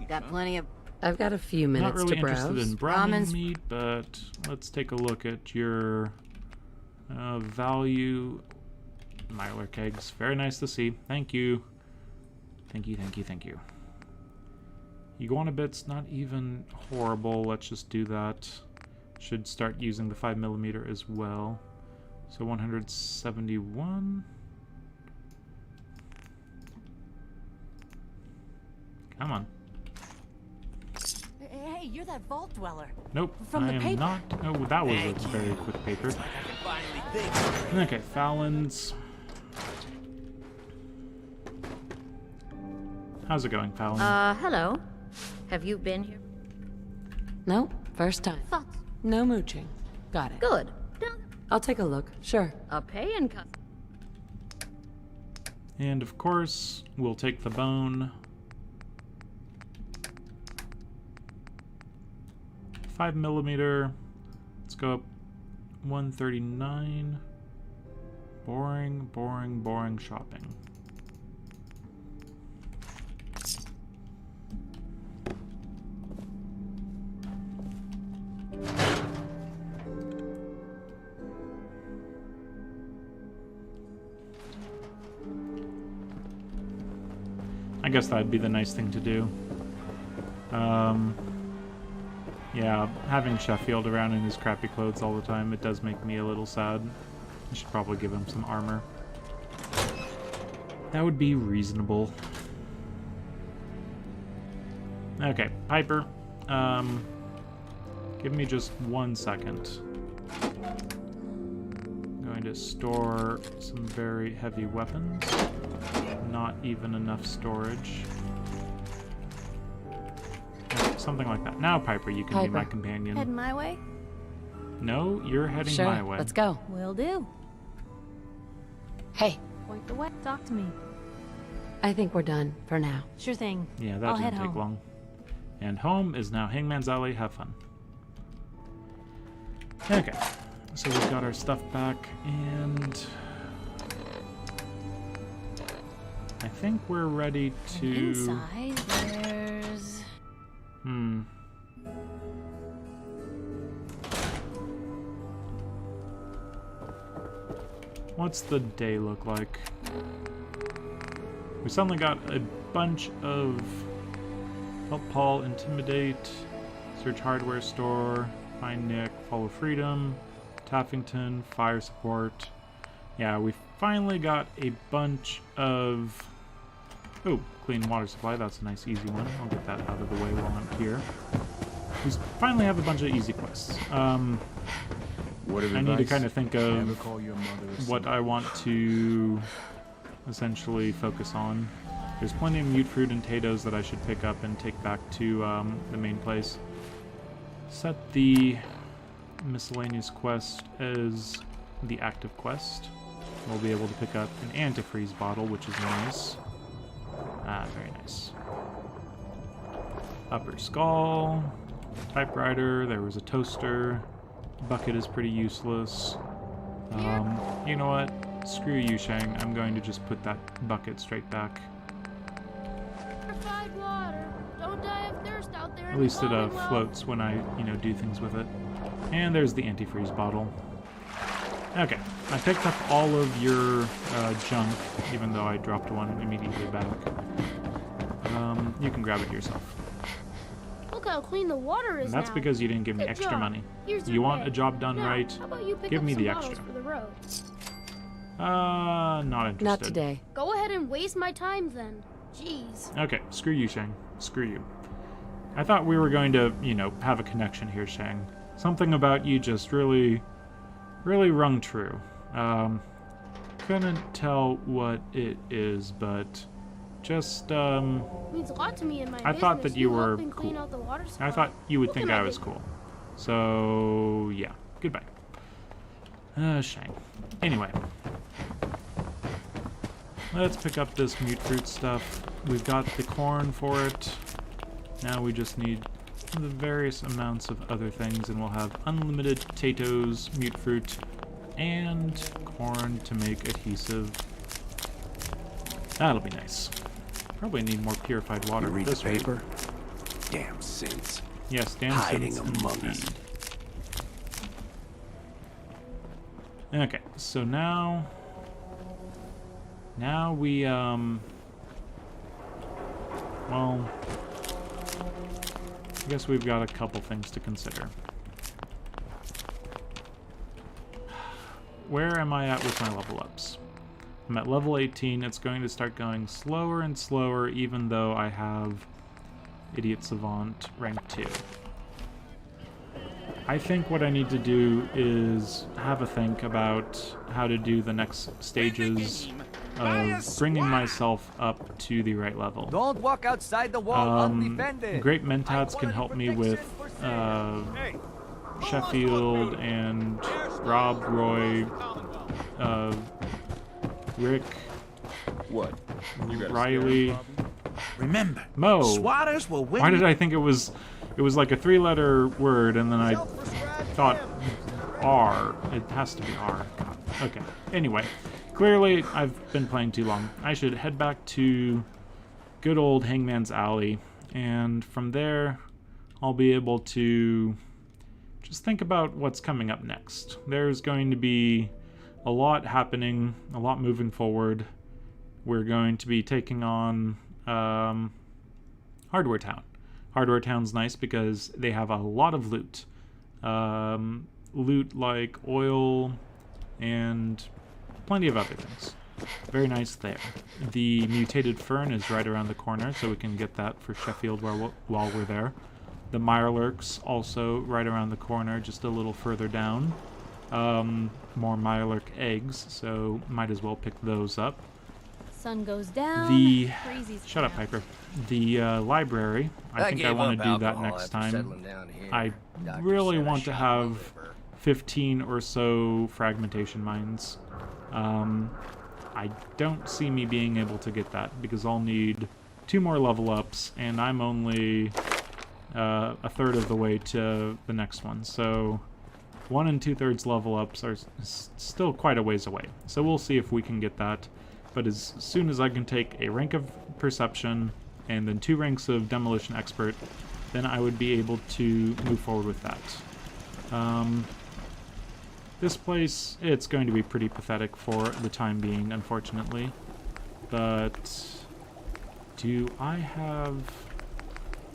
Got plenty of... I've got a few minutes Not really to browse. interested in browning Ramen's- meat, but let's take a look at your value. Mylar kegs. Very nice to see. Thank you. Thank you. Iguana bits, not even horrible. Let's just do that. Should start using the 5mm as well. So 171. Come on. Hey, you're that vault dweller. Nope, From I the am paper. not. Oh, that was a very quick paper. Okay, Fallon's. How's it going, Fallon? Hello. Have you been here? No, first time. Thoughts? No mooching. Got it. Good. I'll take a look. Sure. A pay-in cut. And of course, we'll take the bone. 5mm. Let's go up 139. Boring shopping. I guess that'd be the nice thing to do. Yeah, having Sheffield around in his crappy clothes all the time, it does make me a little sad. I should probably give him some armor. That would be reasonable. Okay, Piper. Give me just 1 second. I'm going to store some very heavy weapons. Not even enough storage. Okay, something like that. Now, Piper, you can be my companion. Heading my way? No, you're heading Sure, my way. let's go. Will do. Hey. Point the way. Talk to me. I think we're done for now. Sure thing. Yeah, that I'll didn't head take home. long. And home is now Hangman's Alley. Have fun. Okay, so we've got our stuff back, and I think we're ready to... Inside, there's... What's the day look like? We suddenly got a bunch of help Paul, intimidate, search hardware store, find Nick, follow freedom, Taffington, fire support. Yeah, we finally got a bunch of... Oh, clean water supply, that's a nice easy one. I'll get that out of the way while I'm here. We finally have a bunch of easy quests. I need to kind of think of what I want to essentially focus on. There's plenty of mute fruit and potatoes that I should pick up and take back to the main place. Set the miscellaneous quest as the active quest. We'll be able to pick up an antifreeze bottle, which is nice. Ah, very nice. Upper skull, typewriter, there was a toaster. Bucket is pretty useless. You know what? Screw you, Shang. I'm going to just put that bucket straight back. Purified water. Don't die of thirst out there. At least it floats when I, do things with it. And there's the antifreeze bottle. Okay, I picked up all of your junk, even though I dropped one immediately back. You can grab it yourself. Look how clean the water is And that's now. because you didn't give me Good extra job. money. Here's You your want pay. a job done Now, right? How about you pick Give up me some the bottles extra. for the road? Not interested. Not today. Go ahead and waste my time then. Jeez. Okay, screw you, Shang. Screw you. I thought we were going to, you know, have a connection here, Shang. Something about you just really rung true. Couldn't tell what it is, but just, Means a lot to me in my I thought that business. you were helping clean cool. out the water I supply. thought you would Look think at I my was business. cool. So, yeah. Goodbye. Shang. Anyway. Let's pick up this mute fruit stuff. We've got the corn for it. Now we just need the various amounts of other things, and we'll have unlimited potatoes, mute fruit, and corn to make adhesive. That'll be nice. Probably need more purified water. You read this the paper? Way. Damn saints. Yes, damn hiding saints among us. indeed. Okay, so now we, well, I guess we've got a couple things to consider. Where am I at with my level ups? I'm at level 18. It's going to start going slower and slower, even though I have Idiot Savant rank 2. I think what I need to do is have a think about how to do the next stages of bringing myself up to the right level. Don't walk outside the wall undefended. Great Mentats can help me with Sheffield and Rob, Roy, Rick, What? You got a Riley, staring problem? Remember, Mo. swatters will win. Why did I think it was like a 3-letter word, and then I thought R. It has to be R. God. Okay. Anyway, clearly I've been playing too long. I should head back to good old Hangman's Alley, and from there I'll be able to just think about what's coming up next. There's going to be a lot happening, a lot moving forward. We're going to be taking on Hardware Town. Hardware Town's nice because they have a lot of loot. Loot like oil and plenty of other things. Very nice there. The mutated fern is right around the corner, so we can get that for Sheffield while we're there. The Mirelurks also right around the corner, just a little further down. More Mirelurk eggs, so might as well pick those up. Sun goes down. Shut up, Piper. The library. I think I want to do that next time. I really want to have 15 or so fragmentation mines. I don't see me being able to get that because I'll need 2 more level ups, and I'm only a third of the way to the next one. So 1 2/3 level ups are still quite a ways away. So we'll see if we can get that. But as soon as I can take a rank of Perception and then 2 ranks of Demolition Expert, then I would be able to move forward with that. This place, it's going to be pretty pathetic for the time being, unfortunately. But do I have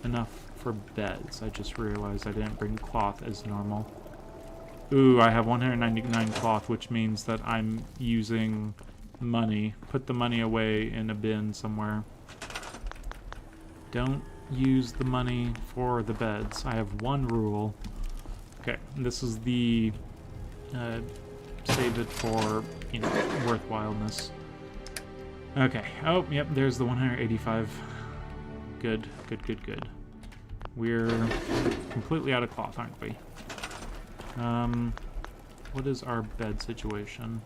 enough for beds? I just realized I didn't bring cloth as normal. Ooh, I have 199 cloth, which means that I'm using money. Put the money away in a bin somewhere. Don't use the money for the beds. I have one rule. Okay, this is the save it for, you know, worthwhileness. Okay. Oh, yep, there's the 185. Good. We're completely out of cloth, aren't we? What is our bed situation?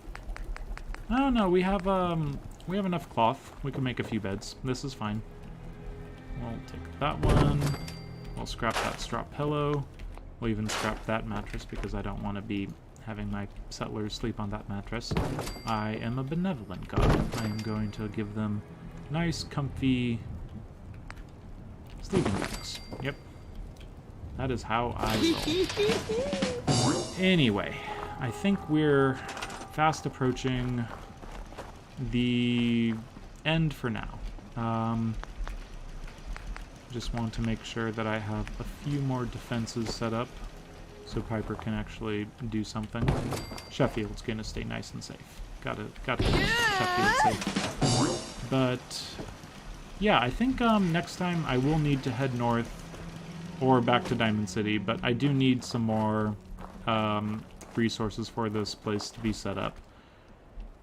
Oh no, we have enough cloth. We can make a few beds. This is fine. We'll take that one. We'll scrap that straw pillow. We'll even scrap that mattress because I don't want to be having my settlers sleep on that mattress. I am a benevolent god. I am going to give them nice, comfy sleeping bags. Yep. That is how I roll. Anyway, I think we're fast approaching the end for now. Just want to make sure that I have a few more defenses set up so Piper can actually do something. Sheffield's gonna stay nice and safe. Gotta keep Sheffield safe. But yeah, I think next time I will need to head north or back to Diamond City, but I do need some more resources for this place to be set up.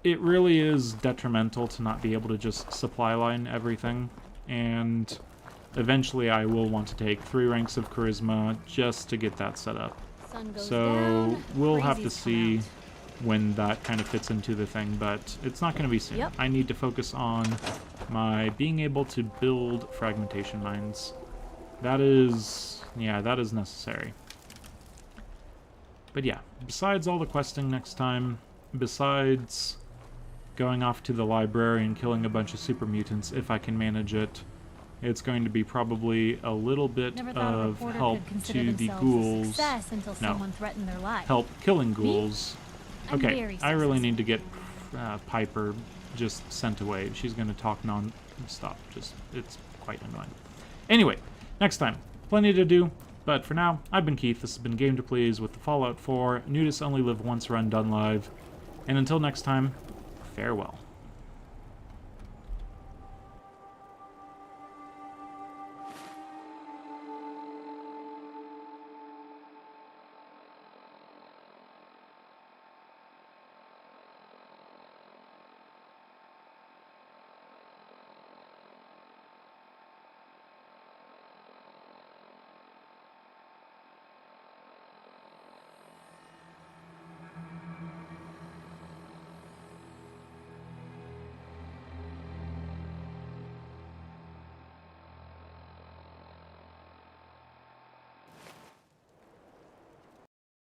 It really is detrimental to not be able to just supply line everything, and eventually I will want to take 3 ranks of charisma just to get that set up. So we'll have to see when that kind of fits into the thing, but it's not going to be soon. Yep. I need to focus on my being able to build fragmentation mines. That is, yeah, that is necessary. But yeah, besides all the questing next time, besides going off to the library and killing a bunch of super mutants if I can manage it, it's going to be probably a little bit of help to the ghouls. Someone threatened their life. Help killing ghouls. I'm Okay, very I really need to get Piper just sent away. She's going to talk non-stop. It's quite annoying. Anyway, next time. Plenty to do, but for now, I've been Keith. This has been Game to Please with the Fallout 4 Nudists Only Live Once run done live. And until next time, farewell.